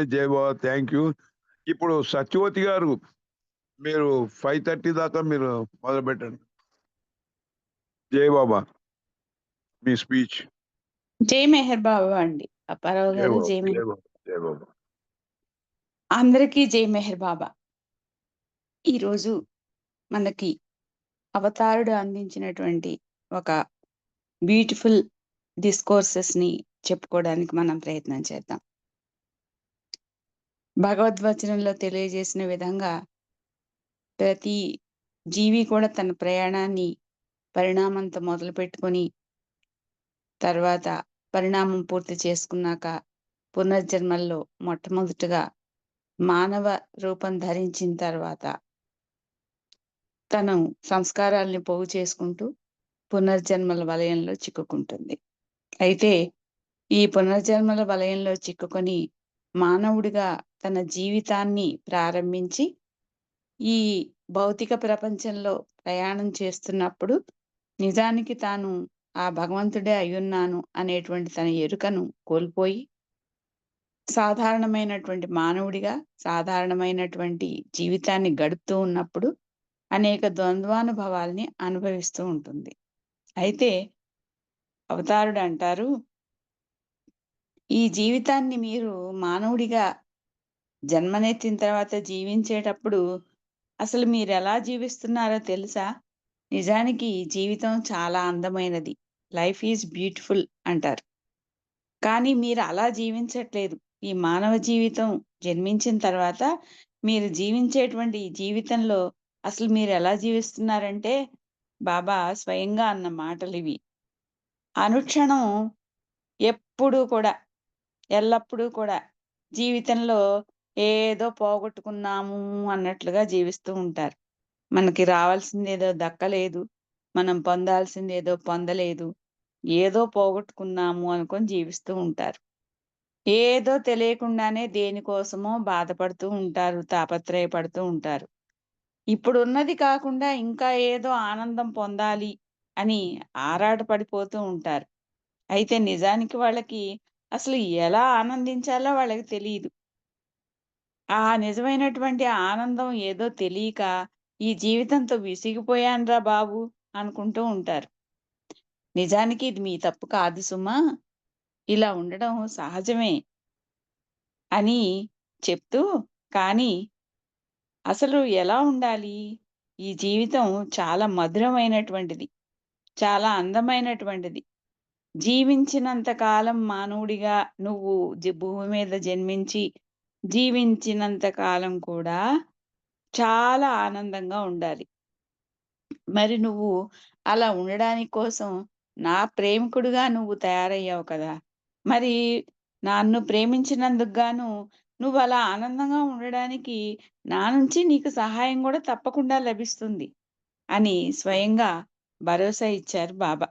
జై బాబా. Thank you. ఇప్పుడు సత్యవతి గారు మీరు 5:30 దాకా మీరు మొదలు పెట్టండి. జై బాబా మీ స్పీచ్. జై మెహర్ బాబా అండి. అప్పారావు జై గారు బాబా. జై జై మెహర్. బాబా. జై బాబా. అందరికీ జై మెహర్ బాబా. ఈరోజు మనకి అవతారుడు అందించినటువంటి ఒక బ్యూటిఫుల్ డిస్కోర్సెస్ ని చెప్పుకోవడానికి మనం ప్రయత్నం చేద్దాం. భగవద్వచనంలో తెలియజేసిన విధంగా ప్రతి జీవి కూడా తన ప్రయాణాన్ని పరిణామంతో మొదలు పెట్టుకొని తర్వాత పరిణామం పూర్తి చేసుకున్నాక పునర్జన్మల్లో మొట్టమొదటిగా మానవ రూపం ధరించిన తర్వాత తను సంస్కారాల్ని పోగు చేసుకుంటూ పునర్జన్మల వలయంలో చిక్కుకుంటుంది. అయితే ఈ పునర్జన్మల వలయంలో చిక్కుకొని మానవుడిగా తన జీవితాన్ని ప్రారంభించి ఈ భౌతిక ప్రపంచంలో ప్రయాణం చేస్తున్నప్పుడు నిజానికి తాను ఆ భగవంతుడే అయ్యున్నాను అనేటువంటి తన ఎరుకను కోల్పోయి సాధారణమైనటువంటి మానవుడిగా సాధారణమైనటువంటి జీవితాన్ని గడుపుతూ ఉన్నప్పుడు అనేక ద్వంద్వానుభవాల్ని అనుభవిస్తూ ఉంటుంది. అయితే అవతారుడు అంటారు, ఈ జీవితాన్ని మీరు మానవుడిగా జన్మనెత్తిన తర్వాత జీవించేటప్పుడు అసలు మీరు ఎలా జీవిస్తున్నారో తెలుసా? నిజానికి జీవితం చాలా అందమైనది. లైఫ్ ఈజ్ బ్యూటిఫుల్ అంటారు. కానీ మీరు అలా జీవించట్లేదు. ఈ మానవ జీవితం జన్మించిన తర్వాత మీరు జీవించేటువంటి ఈ జీవితంలో అసలు మీరు ఎలా జీవిస్తున్నారంటే బాబా స్వయంగా అన్న మాటలివి. అనుక్షణం ఎప్పుడూ కూడా ఎల్లప్పుడూ కూడా జీవితంలో ఏదో పోగొట్టుకున్నాము అన్నట్లుగా జీవిస్తూ ఉంటారు. మనకి రావాల్సిందేదో దక్కలేదు, మనం పొందాల్సిందేదో పొందలేదు, ఏదో పోగొట్టుకున్నాము అనుకొని జీవిస్తూ ఉంటారు. ఏదో తెలియకుండానే దేనికోసమో బాధపడుతూ ఉంటారు, తాపత్రయపడుతూ ఉంటారు. ఇప్పుడున్నది కాకుండా ఇంకా ఏదో ఆనందం పొందాలి అని ఆరాటపడిపోతూ ఉంటారు. అయితే నిజానికి వాళ్ళకి అసలు ఎలా ఆనందించాలో వాళ్ళకి తెలీదు. ఆ నిజమైనటువంటి ఆనందం ఏదో తెలియక ఈ జీవితంతో విసిగిపోయానురా బాబు అనుకుంటూ ఉంటారు. నిజానికి ఇది మీ తప్పు కాదు సుమా, ఇలా ఉండడం సహజమే అని చెప్తూ, కానీ అసలు ఎలా ఉండాలి? ఈ జీవితం చాలా మధురమైనటువంటిది, చాలా అందమైనటువంటిది. జీవించినంత కాలం మానవుడిగా నువ్వు భూమి మీద జన్మించి జీవించినంత కాలం కూడా చాలా ఆనందంగా ఉండాలి. మరి నువ్వు అలా ఉండడానికి కోసం నా ప్రేమికుడిగా నువ్వు తయారయ్యావు కదా! మరి నన్ను ప్రేమించినందుకు గాను నువ్వలా ఆనందంగా ఉండడానికి నా నుంచి నీకు సహాయం గూడా తప్పకుండా లభిస్తుంది అని స్వయంగా భరోసా ఇచ్చారు బాబా.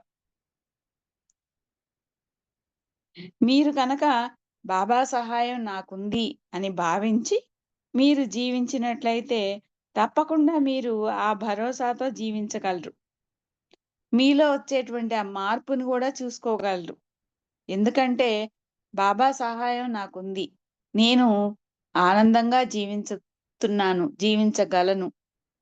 మీరు కనుక బాబా సహాయం నాకుంది అని భావించి మీరు జీవించినట్లయితే తప్పకుండా మీరు ఆ భరోసాతో జీవించగలరు. మీలో వచ్చేటువంటి ఆ మార్పుని గూడా చూసుకోగలరు. ఎందుకంటే బాబా సహాయం నాకుంది. నేను ఆనందంగా జీవించగలను.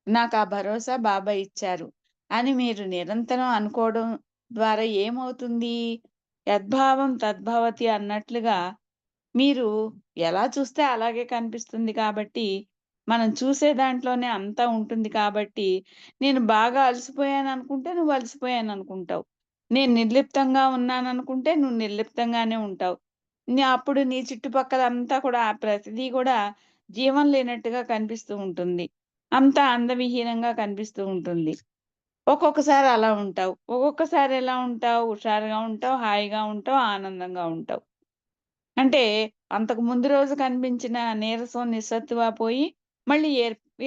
నాకా భరోసా బాబా ఇచ్చారు అని మీరు నిరంతరం అనుకోవడం ద్వారా ఏమవుతుంది? యద్భావం తద్భవతి అన్నట్లుగా మీరు ఎలా చూస్తే అలాగే కనిపిస్తుంది కాబట్టి, మనం చూసే దాంట్లోనే అంతా ఉంటుంది కాబట్టి, నేను బాగా అలసిపోయాననుకుంటే నువ్వు అలసిపోయాననుకుంటావు. నేను నిర్లిప్తంగా ఉన్నాననుకుంటే నువ్వు నిర్లిప్తంగానే ఉంటావు. అప్పుడు నీ చుట్టుపక్కలంతా కూడా ప్రతిదీ కూడా జీవం లేనట్టుగా కనిపిస్తూ ఉంటుంది. అంతా అందవిహీనంగా కనిపిస్తూ ఉంటుంది. ఒక్కొక్కసారి అలా ఉంటావు. ఒక్కొక్కసారి ఎలా ఉంటావు? హుషారుగా ఉంటావు, హాయిగా ఉంటావు, ఆనందంగా ఉంటావు. అంటే అంతకు ముందు రోజు కనిపించిన నీరసం, నిస్సత్తువ పోయి మళ్ళీ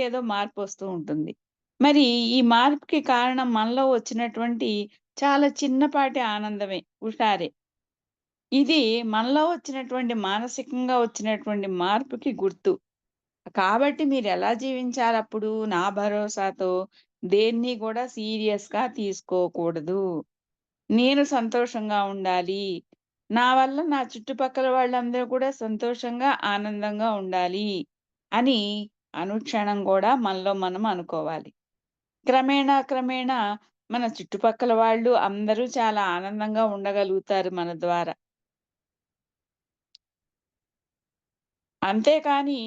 ఏదో మార్పొస్తూ ఉంటుంది. మరి ఈ మార్పుకి కారణం మనలో వచ్చినటువంటి చాలా చిన్నపాటి ఆనందమే, హుషారే. ఇది మనలో వచ్చినటువంటి మానసికంగా వచ్చినటువంటి మార్పుకి గుర్తు. కాబట్టి మీరెలా జీవించాలప్పుడు నా భరోసాతో దేన్ని గూడా సీరియస్‌గా తీసుకోకూడదు. నేను సంతోషంగా ఉండాలి. నా వల్ల నా చుట్టుపక్కల వాళ్ళందరూ కూడా సంతోషంగా, ఆనందంగా ఉండాలి అని అనుక్షణం గూడా మనలో మనం అనుకోవాలి. క్రమేణా, క్రమేణా మన చుట్టుపక్కల వాళ్ళు అందరూ చాలా ఆనందంగా ఉండగలుగుతారు మన ద్వారా. అంతేకాని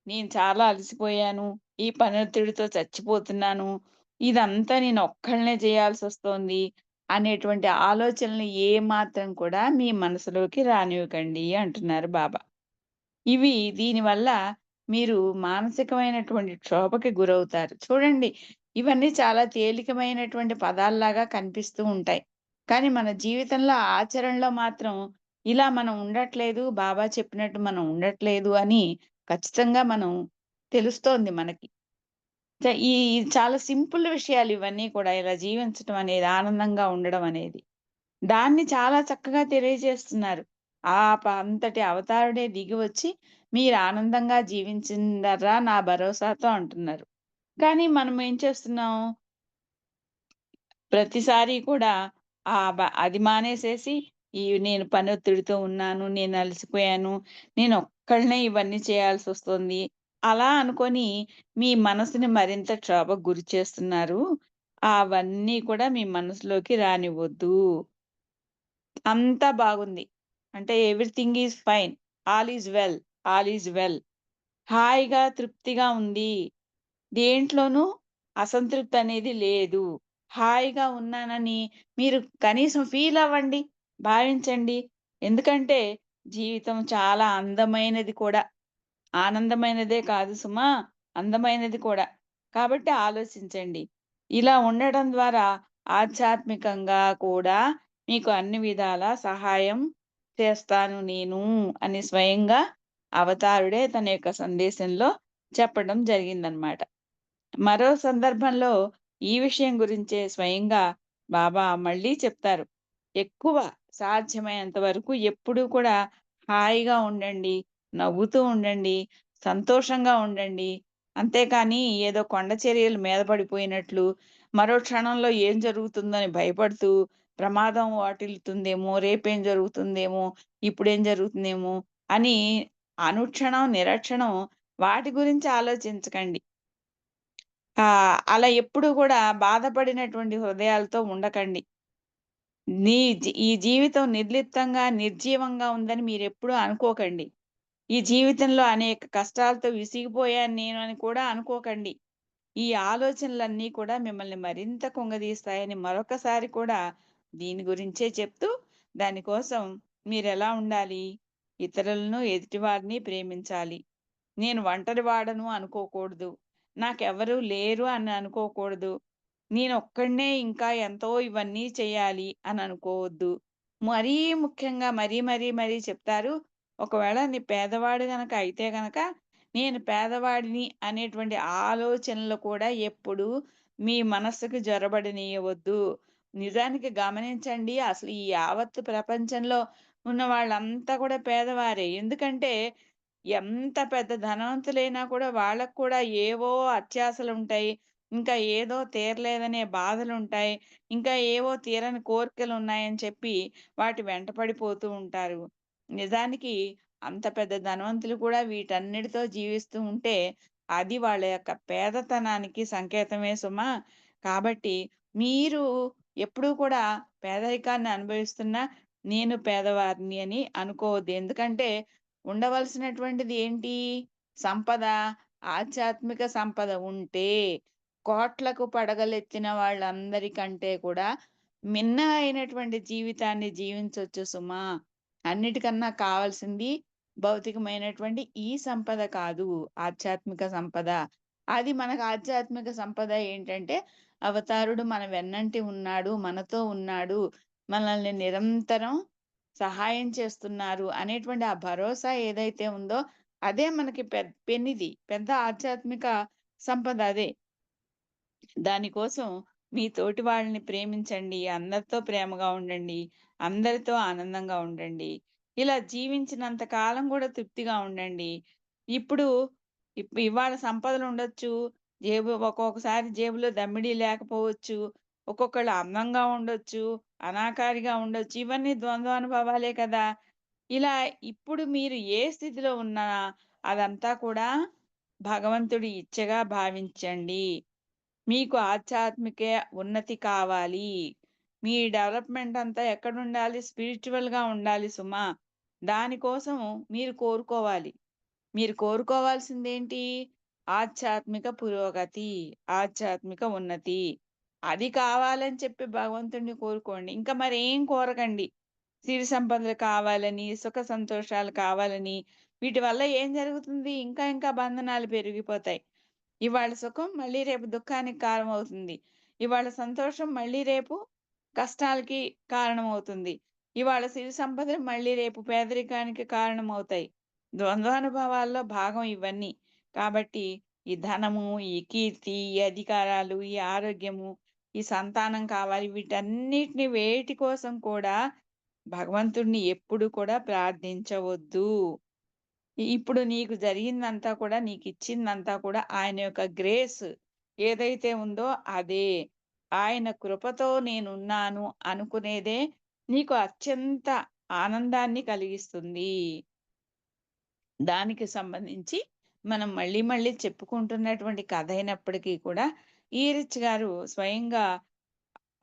నేను చాలా అలసిపోయాను, ఈ పనొత్తిడితో చచ్చిపోతున్నాను, ఇదంతా నేనొక్కళ్ళనే చేయాల్సొస్తోంది అనేటువంటి ఆలోచనలు ఏమాత్రం కూడా మీ మనసులోకి రానివ్వకండి అంటున్నారు బాబా. దీనివల్ల మీరు మానసికమైనటువంటి క్షోభకి గురవుతారు. చూడండి, ఇవన్నీ చాలా తేలికమైనటువంటి పదాల్లాగా కనిపిస్తూ ఉంటాయి. కానీ మన జీవితంలో ఆచరణలో మాత్రం ఇలా మనం ఉండట్లేదు, బాబా చెప్పినట్టు మనం ఉండట్లేదు అని ఖచ్చితంగా తెలుస్తోంది మనకి. ఈ ఈ చాలా సింపుల్ విషయాలు ఇవన్నీ కూడా ఇలా జీవించటం అనేది, ఆనందంగా ఉండడం అనేది. దాన్ని చాలా చక్కగా తెలియజేస్తున్నారు. అంతటి అవతారుడే దిగివచ్చి, "మీరు ఆనందంగా జీవించిందర్రా నా భరోసాతో" అంటున్నారు. కానీ మనం ఏం చేస్తున్నాం? ప్రతిసారి కూడా అది మానేసేసి, నేను పనొత్తిడితో ఉన్నాను, నేను అలసిపోయాను, నేనొక్కళ్ళనే ఇవన్నీ చేయాల్సొస్తుంది. అలా అనుకోని మీ మనసుని మరింత క్షోభకు గురి చేస్తున్నారు. అవన్నీ కూడా మీ మనసులోకి రానివ్వొద్దు. అంతా బాగుంది. అంటే everything is fine. All is well. All is well. హాయిగా, తృప్తిగా ఉంది. దేంట్లోనూ అసంతృప్తనేది లేదు. హాయిగా ఉన్నానని మీరు కనీసం ఫీల్ అవ్వండి. భావించండి. ఎందుకంటే జీవితం చాలా అందమైనది కూడా. ఆనందమైనదే కాదు సుమా! అందమైనది కూడా. కాబట్టి ఆలోచించండి. ఇలా ఉండడం ద్వారా ఆధ్యాత్మికంగా కూడా మీకు అన్ని విధాలా సహాయం చేస్తాను నేను అని స్వయంగా అవతారుడే తన యొక్క సందేశంలో చెప్పడం జరిగిందనమాట. మరో సందర్భంలో ఈ విషయం గురించే స్వయంగా బాబా మళ్ళీ చెప్తారు. ఎక్కువ సాధ్యమైనంత వరకు ఎప్పుడూ కూడా హాయిగా ఉండండి, నవ్వుతూ ఉండండి, సంతోషంగా ఉండండి. అంతేకానీ ఏదో కొండ చర్యలు మీద పడిపోయినట్లు, మరో క్షణంలో ఏం జరుగుతుందని భయపడుతూ, ప్రమాదం వాటిల్లుతుందేమో, రేపేం జరుగుతుందేమో, ఇప్పుడేం జరుగుతుందేమో అని అనుక్షణం, నిరక్షణం వాటి గురించి ఆలోచించకండి. అలా ఎప్పుడూ గూడా బాధపడినటువంటి హృదయాలతో ఉండకండి. ఈ జీవితం నిర్లిప్తంగా, నిర్జీవంగా ఉందని మీరెప్పుడూ అనుకోకండి. ఈ జీవితంలో అనేక కష్టాలతో విసిగిపోయాను నేను అని కూడా అనుకోకండి. ఈ ఆలోచనలన్నీ కూడా మిమ్మల్ని మరింత కుంగదీస్తాయని మరొకసారి కూడా దీని గురించే చెప్తూ, దానికోసం మీరెలా ఉండాలి? ఇతరులను, ఎదుటివారిని ప్రేమించాలి. నేను ఒంటరివాడను అనుకోకూడదు. నాకెవరు లేరు అని అనుకోకూడదు. నేనొక్కడినే ఇంకా ఎంతో ఇవన్నీ చేయాలి అని అనుకోవద్దు. మరీ ముఖ్యంగా మరీ చెప్తారు. ఒకవేళ నీ పేదవాడు గనక అయితే గనక, నేను పేదవాడిని అనేటువంటి ఆలోచనలు కూడా ఎప్పుడూ మీ మనస్సుకు జొరబడనీయవద్దు. నిజానికి గమనించండి, అసలు ఈ యావత్తు ప్రపంచంలో ఉన్న వాళ్ళంతా కూడా పేదవారే. ఎందుకంటే ఎంత పెద్ద ధనవంతులైనా కూడా వాళ్ళకి కూడా ఏవో అత్యాశలుంటాయి. ఇంకా ఏదో తీరలేదనే బాధలుంటాయి. ఇంకా ఏవో తీరని కోరికలున్నాయని చెప్పి వాటి వెంట పడిపోతూ ఉంటారు. నిజానికి అంత పెద్ద ధనవంతులు కూడా వీటన్నిటితో జీవిస్తూ ఉంటే అది వాళ్ళ యొక్క పేదతనానికి సంకేతమే సుమా! కాబట్టి మీరు ఎప్పుడూ కూడా పేదరికాన్ని అనుభవిస్తున్నా నేను పేదవాడిని అని అనుకోవద్దు. ఎందుకంటే ఉండవలసినటువంటిది ఏంటి? సంపద, ఆధ్యాత్మిక సంపద ఉంటే, కోట్లకు పడగలెత్తిన వాళ్ళందరికంటే కూడా మిన్న అయినటువంటి జీవితాన్ని జీవించొచ్చు సుమా! అన్నిటికన్నా కావాల్సింది భౌతికమైనటువంటి ఈ సంపద కాదు, ఆధ్యాత్మిక సంపద. అది మనకు ఆధ్యాత్మిక సంపద ఏంటంటే, అవతారుడు మన వెన్నంటి ఉన్నాడు, మనతో ఉన్నాడు, మనల్ని నిరంతరం సహాయం చేస్తున్నారు అనేటువంటి ఆ భరోసా ఏదైతే ఉందో, అదే మనకి పెద్ద ఆధ్యాత్మిక సంపద అదే. దానికోసం మీ తోటి వాళ్ళని ప్రేమించండి. అందరితో ప్రేమగా ఉండండి. అందరితో ఆనందంగా ఉండండి. ఇలా జీవించినంత కాలం గూడా తృప్తిగా ఉండండి. ఇప్పుడు ఇవాళ సంపదలుండొచ్చు. ఒక్కొక్కసారి జేబులో దమ్మిడీ లేకపోవచ్చు. ఒక్కొక్కళ్ళు అందంగా ఉండొచ్చు, అనాకారిగా ఉండొచ్చు. ఇవన్నీ ద్వంద్వానుభవాలే కదా! ఇలా ఇప్పుడు మీరు ఏ స్థితిలో ఉన్నా అదంతా కూడా భగవంతుడి ఇచ్చగా భావించండి. మీకు ఆధ్యాత్మిక ఉన్నతి కావాలి. మీ డెవలప్‌మెంట్ అంతా ఎక్కడుండాలి? స్పిరిచ్యువల్‌గా ఉండాలి సుమా! దానికోసం మీరు కోరుకోవాలి. మీరు కోరుకోవాల్సిందేంటి? ఆధ్యాత్మిక పురోగతి, ఆధ్యాత్మిక ఉన్నతి. అది కావాలని చెప్పి భగవంతుడిని కోరుకోండి. ఇంక మరేం కోరకండి. సిరి సంపదలు కావాలని, సుఖ సంతోషాలు కావాలని, వీటి వల్ల ఏం జరుగుతుంది? ఇంకా ఇంకా బంధనాలు పెరిగిపోతాయి. ఇవాళ సుఖం మళ్ళీ రేపు దుఃఖానికి కారణమవుతుంది. ఇవాళ సంతోషం మళ్ళీ రేపు కష్టాలకి కారణమవుతుంది. ఇవాళ సిరి సంపదలు మళ్ళీ రేపు పేదరికానికి కారణమవుతాయి. ద్వంద్వానుభవాల్లో భాగం ఇవన్నీ. కాబట్టి ఈ ధనము, ఈ కీర్తి, ఈ అధికారాలు, ఈ ఆరోగ్యము, ఈ సంతానం కావాలి వీటన్నిటిని వేటి కోసం కూడా భగవంతుడిని ఎప్పుడు కూడా ప్రార్థించవద్దు. ఇప్పుడు నీకు జరిగిందంతా కూడా నీకిచ్చిందంతా కూడా ఆయన యొక్క గ్రేస్ ఏదైతే ఉందో అదే. ఆయన కృపతో నేనున్నాను అనుకునేదే నీకు అత్యంత ఆనందాన్ని కలిగిస్తుంది. దానికి సంబంధించి మనం మళ్ళీ మళ్ళీ చెప్పుకుంటున్నటువంటి కథ అయినప్పటికీ కూడా ఈరిచ్ గారు స్వయంగా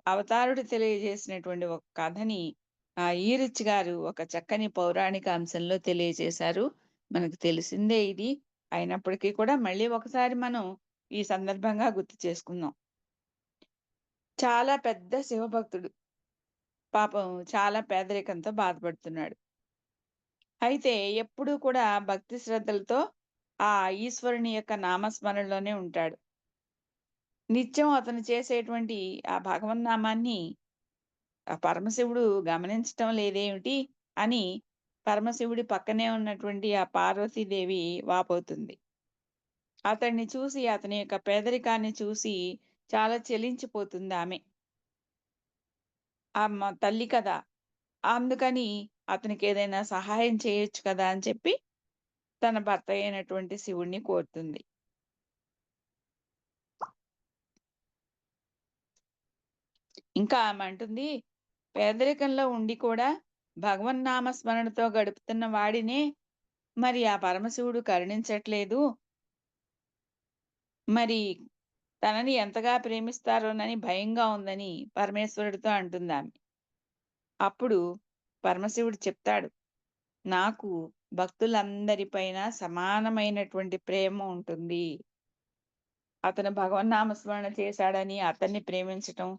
అవతారుడు తెలియజేసినటువంటి ఒక కథని ఈరిచ్ గారు ఒక చక్కని పౌరాణిక అంశంలో తెలియజేశారు. మనకు తెలిసిందే ఇది. అయినప్పటికీ కూడా మళ్ళీ ఒకసారి మనం ఈ సందర్భంగా గుర్తు చేసుకుందాం. చాలా పెద్ద శివభక్తుడు. పాపం చాలా పేదరికంతో బాధపడుతున్నాడు. అయితే ఎప్పుడూ కూడా భక్తి శ్రద్ధలతో ఆ ఈశ్వరుని యొక్క నామస్మరణలోనే ఉంటాడు. నిత్యం అతను చేసేటువంటి ఆ భగవన్నామాన్ని ఆ పరమశివుడు గమనించటం లేదేమిటి అని పరమశివుడి పక్కనే ఉన్నటువంటి ఆ పార్వతీదేవి వాపోతుంది. అతన్ని చూసి అతని యొక్క పేదరికాన్ని చూసి చాలా చెలించిపోతుందామె. తల్లి కదా! అందుకని అతనికేదైనా సహాయం చేయొచ్చు కదా అని చెప్పి తన భర్త అయినటువంటి శివుడిని కోరుతుంది. ఇంకా ఆమె అంటుంది, పేదరికంలో ఉండి కూడా భగవన్నామ స్మరణతో గడుపుతున్న వాడినే మరి ఆ పరమశివుడు కరుణించట్లేదు. మరి తనని ఎంతగా ప్రేమిస్తారోనని భయంగా ఉందని పరమేశ్వరుడితో అంటుందామె. అప్పుడు పరమశివుడు చెప్తాడు, నాకు భక్తులందరిపైన సమానమైనటువంటి ప్రేమ ఉంటుంది. అతను భగవన్నామ స్మరణ చేశాడని అతన్ని ప్రేమించటం,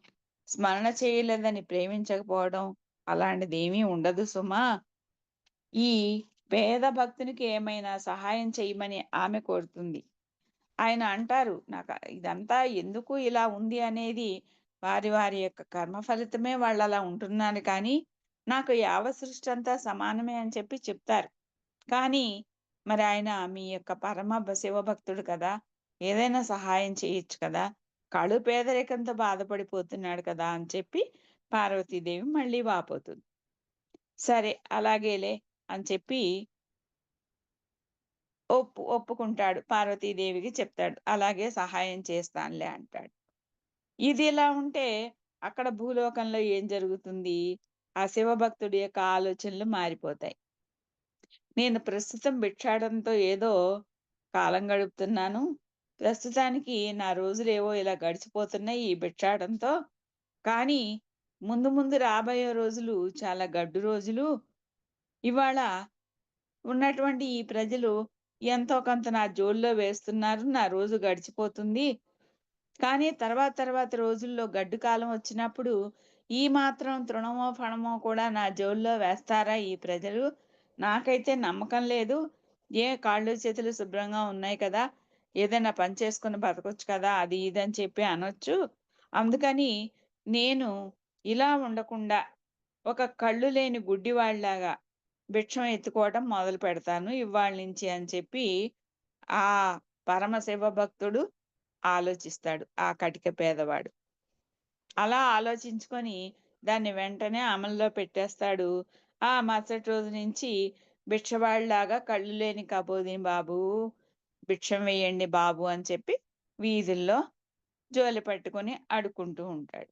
స్మరణ చేయలేదని ప్రేమించకపోవడం అలాంటిదేమీ ఉండదు సుమా. ఈ పేద భక్తునికి ఏమైనా సహాయం చేయమని ఆమె కోరుతుంది. ఆయన అంటారు, నాకు ఇదంతా ఎందుకు ఇలా ఉంది అనేది వారి వారి యొక్క కర్మ ఫలితమే వాళ్ళలా ఉంటున్నారు కానీ, నాకు యావత్ సృష్టి అంతా సమానమే అని చెప్పి చెప్తారు. కానీ మరి ఆయన మీ యొక్క శివభక్తుడు కదా! ఏదైనా సహాయం చేయొచ్చు కదా! కడు పేదరికంతో బాధపడిపోతున్నాడు కదా! అని చెప్పి పార్వతీదేవి మళ్ళీ వాపోతుంది. సరే అలాగేలే అని చెప్పి ఒప్పుకుంటాడు. పార్వతీదేవికి చెప్తాడు. అలాగే సహాయం చేస్తానులే అంటాడు. ఇదిలా ఉంటే అక్కడ భూలోకంలో ఏం జరుగుతుంది? ఆ శివభక్తుడి యొక్క ఆలోచనలు మారిపోతాయి. నేను ప్రస్తుతం భిక్షాటనతో ఏదో కాలం గడుపుతున్నాను. ప్రస్తుతానికి నా రోజులేవో ఇలా గడిచిపోతున్నాయి ఈ భిక్షాటనతో. కానీ ముందు ముందు రాబోయే రోజులు చాలా గడ్డు రోజులు. ఇవాళ ఉన్నటువంటి ఈ ప్రజలు ఎంతో కొంత నా జోల్లో వేస్తున్నారు. నా రోజు గడిచిపోతుంది. కానీ తర్వాత రోజుల్లో గడ్డు కాలం వచ్చినప్పుడు ఈ మాత్రం తృణమో, ఫణమో కూడా నా జోల్లో వేస్తారా ఈ ప్రజలు? నాకైతే నమ్మకం లేదు. కాళ్ళు చేతులు శుభ్రంగా ఉన్నాయి కదా! ఏదైనా పని చేసుకొని బతకొచ్చు కదా! అది ఇది అని చెప్పి అనొచ్చు. అందుకని నేను ఇలా ఉండకుండా ఒక కళ్ళు లేని గుడ్డివాడిలాగా భిక్షం ఎత్తుకోవటం మొదలు పెడతాను ఇవ్వాళ నుంచి అని చెప్పి ఆ పరమశివ భక్తుడు ఆలోచిస్తాడు. ఆ కటిక పేదవాడు. అలా ఆలోచించుకొని దాన్ని వెంటనే అమల్లో పెట్టేస్తాడు. ఆ మరుసటి రోజు నుంచి భిక్షవాడిలాగా కళ్ళు లేని కపోదిని బాబు, భిక్షం వేయండి బాబు అని చెప్పి వీధుల్లో జోలి పట్టుకొని అడుక్కుంటూ ఉంటాడు.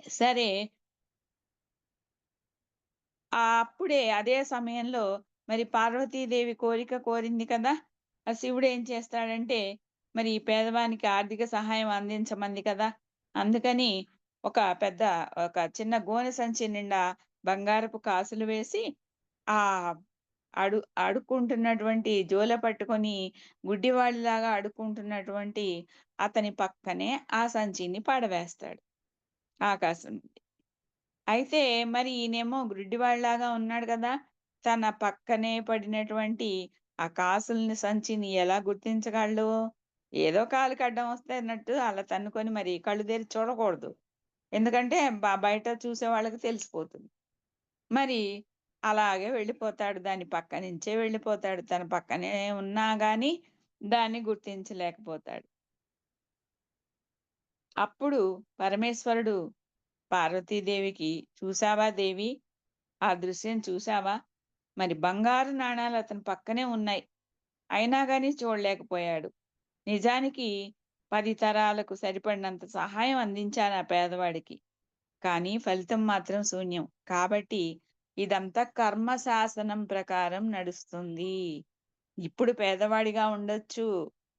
సరే అప్పుడే అదే సమయంలో మరి పార్వతీదేవి కోరిక కోరింది కదా! ఆ శివుడేం చేస్తాడంటే, మరి ఈ పేదవానికి ఆర్థిక సహాయం అందించమంది కదా! అందుకని ఒక పెద్ద ఒక చిన్న గోనె సంచి నిండా బంగారపు కాసులు వేసి, ఆహ్, అడుక్కుంటున్నటువంటి జోల పట్టుకొని గుడ్డివాడిలాగా అడుక్కుంటున్నటువంటి అతని పక్కనే ఆ సంచిని పడవేస్తాడు ఆకాశం నుండి. అయితే మరి ఈయనేమో గ్రుడ్డివాడిలాగా ఉన్నాడు గదా! తన పక్కనే పడినటువంటి ఆ కాసుల్ని సంచిని ఎలా గుర్తించగలడు? ఏదో కాలుకి అడ్డం వస్తే అన్నట్టు అలా తన్నుకొని మరి కళ్ళు తెరిచి చూడకూడదు. ఎందుకంటే బయట చూసే వాళ్ళకి తెలిసిపోతుంది. మరి అలాగే వెళ్ళిపోతాడు. దాని పక్క నుంచే వెళ్ళిపోతాడు. తన పక్కనే ఉన్నా గాని దాన్ని గుర్తించలేకపోతాడు. అప్పుడు పరమేశ్వరుడు పార్వతీదేవికి, "చూసావా దేవి! ఆ దృశ్యం చూసావా? మరి బంగారు నాణాలు అతని పక్కనే ఉన్నాయి. అయినా గాని చూడలేకపోయాడు. నిజానికి 10 తరాలకు సరిపడినంత సహాయం అందించాను ఆ పేదవాడికి. కానీ ఫలితం మాత్రం శూన్యం. కాబట్టి ఇదంతా కర్మ శాసనం ప్రకారం నడుస్తుంది. ఇప్పుడు పేదవాడిగా ఉండొచ్చు.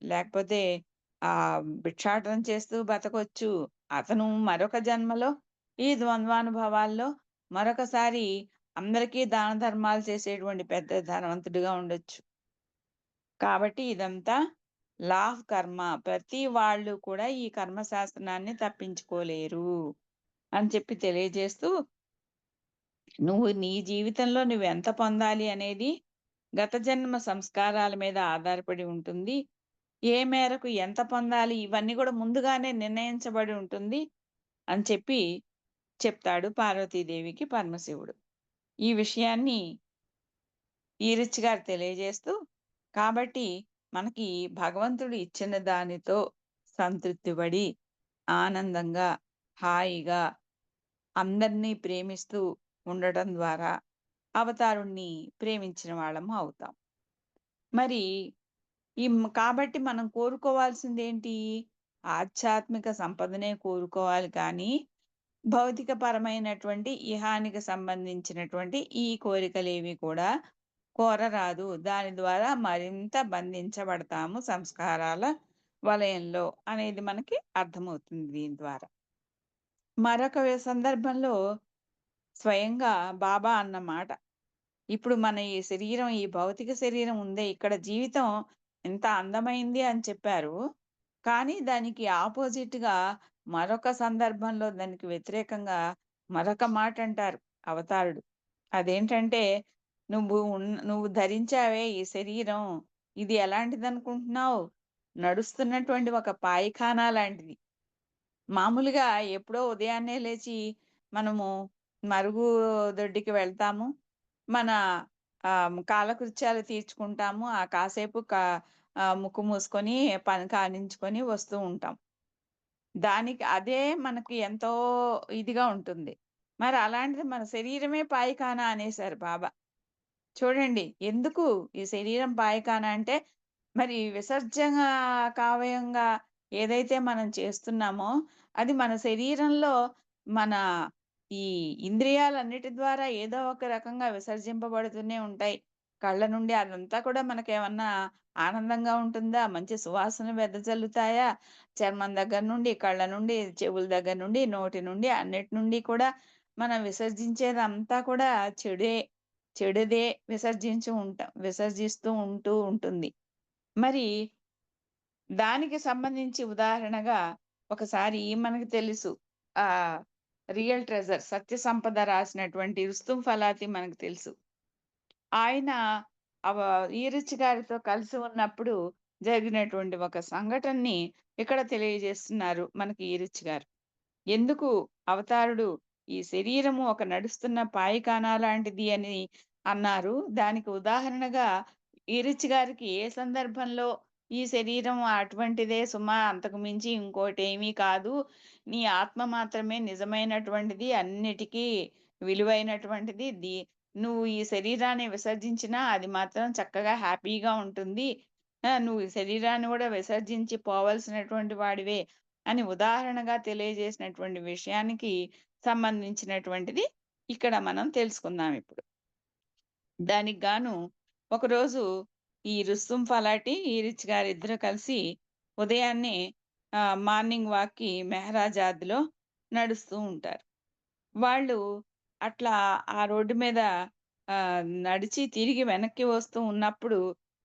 లేకపోతే భిక్షాటన చేస్తూ బతకొచ్చు. అతను మరొక జన్మలో ఈ ద్వంద్వానుభవాల్లో మరొకసారి అందరికీ దాన ధర్మాలు చేసేటువంటి పెద్ద ధనవంతుడిగా ఉండొచ్చు. కాబట్టి ఇదంతా లా ఆఫ్ కర్మ. ప్రతి వాళ్ళు కూడా ఈ కర్మ శాస్త్రాన్ని తప్పించుకోలేరు అని చెప్పి తెలియజేస్తూ, నువ్వు నీ జీవితంలో నువ్వెంత పొందాలి అనేది గత జన్మ సంస్కారాల మీద ఆధారపడి ఉంటుంది. ఏ మేరకు ఎంత పొందాలి ఇవన్నీ గూడా ముందుగానే నిర్ణయించబడి ఉంటుంది అని చెప్పి చెప్తాడు పార్వతీదేవికి పరమశివుడు. ఈ విషయాన్ని ఈరిచ్చి గారు తెలియజేస్తూ, కాబట్టి మనకి భగవంతుడు ఇచ్చిన దానితో సంతృప్తి పడి, ఆనందంగా, హాయిగా అందరినీ ప్రేమిస్తూ ఉండటం ద్వారా అవతారుణ్ణి ప్రేమించిన వాళ్ళము అవుతాం. మరి కాబట్టి మనం కోరుకోవాల్సిందేంటి? ఆధ్యాత్మిక సంపదనే కోరుకోవాలి కానీ, భౌతికపరమైనటువంటి ఇహానికి సంబంధించినటువంటి ఈ కోరికలేవి కూడా కోరరాదు. దాని ద్వారా మరింత బంధించబడతాము సంస్కారాల వలయంలో అనేది మనకి అర్థమవుతుంది దీని ద్వారా. మరొక సందర్భంలో స్వయంగా బాబా అన్న మాట. ఇప్పుడు మన ఈ శరీరం, ఈ భౌతిక శరీరం ఉందే, ఇక్కడ జీవితం ఎంత అందమైంది అని చెప్పారు. కానీ దానికి ఆపోజిట్‌గా మరొక సందర్భంలో దానికి వ్యతిరేకంగా మరొక మాటంటారు అవతారుడు. అదేంటంటే, నువ్వు ధరించావే ఈ శరీరం, ఇది ఎలాంటిదనుకుంటున్నావు? నడుస్తున్నటువంటి ఒక పాయిఖానా లాంటిది. మామూలుగా ఎప్పుడో ఉదయాన్నే లేచి మనము మరుగు దొడ్డికి వెళ్తాము. మన కాలకృత్యాలు తీర్చుకుంటాము. ఆ కాసేపు ముక్కు మూసుకొని, పని కానించుకొని వస్తూ ఉంటాం. దానికి అదే మనకి ఎంతో ఇదిగా ఉంటుంది. మరి అలాంటిది మన శరీరమే పాయిఖానా అనేసారు బాబా. చూడండి ఎందుకు ఈ శరీరం పాయిఖానా అంటే, మరి విసర్జన కావయంగా ఏదైతే మనం చేస్తున్నామో, అది మన శరీరంలో మన ఈ ఇంద్రియాలన్నిటి ద్వారా ఏదో ఒక రకంగా విసర్జింపబడుతూనే ఉంటాయి. కళ్ళ నుండి అదంతా కూడా మనకేమన్నా ఆనందంగా ఉంటుందా? మంచి సువాసన వెదజల్లుతాయా? చర్మం దగ్గర నుండి, కళ్ళ నుండి, చెవుల దగ్గర నుండి, నోటి నుండి అన్నిటి నుండి కూడా మనం విసర్జించేదంతా కూడా చెడే. చెడుదే విసర్జిస్తూ ఉంటుంది. మరి దానికి సంబంధించి ఉదాహరణగా ఒకసారి మనకు తెలుసు. ఆహ్, 'రియల్ ట్రెజర్' సత్య సంపద రాసినటువంటి 'రుస్తుం ఫలాతి' మనకు తెలుసు. ఆయన అవ ఈరిచ్చి గారితో కలిసి ఉన్నప్పుడు జరిగినటువంటి ఒక సంఘటనని ఇక్కడ తెలియజేస్తున్నారు మనకి ఈరిచ్చి గారు. ఎందుకు అవతారుడు ఈ శరీరము ఒక నడుస్తున్న పాయిఖానా లాంటిది అని అన్నారు. దానికి ఉదాహరణగా ఈరిచ్చి గారికి ఏ సందర్భంలో ఈ శరీరం అటువంటిదే సుమా! అంతకు మించి ఇంకోటేమీ కాదు. నీ ఆత్మ మాత్రమే నిజమైనటువంటిది. అన్నిటికీ విలువైనటువంటిది. నువ్వు ఈ శరీరాన్ని విసర్జించినా అది మాత్రం చక్కగా హ్యాపీగా ఉంటుంది. నువ్వు ఈ శరీరాన్ని గూడా విసర్జించి పోవాల్సినటువంటి వాడివే అని ఉదాహరణగా తెలియజేసినటువంటి విషయానికి సంబంధించినటువంటిది ఇక్కడ మనం తెలుసుకుందాం ఇప్పుడు. దానికి గాను ఒకరోజు ఈ రుస్తుం ఫలాటి, ఈరిచ్ గారిద్దరూ కలిసి ఉదయాన్నే మార్నింగ్ వాక్‌కి మెహరాజాద్‌లో నడుస్తూ ఉంటారు. వాళ్ళు అట్లా ఆ రోడ్డు మీద నడిచి తిరిగి వెనక్కి వస్తూ ఉన్నప్పుడు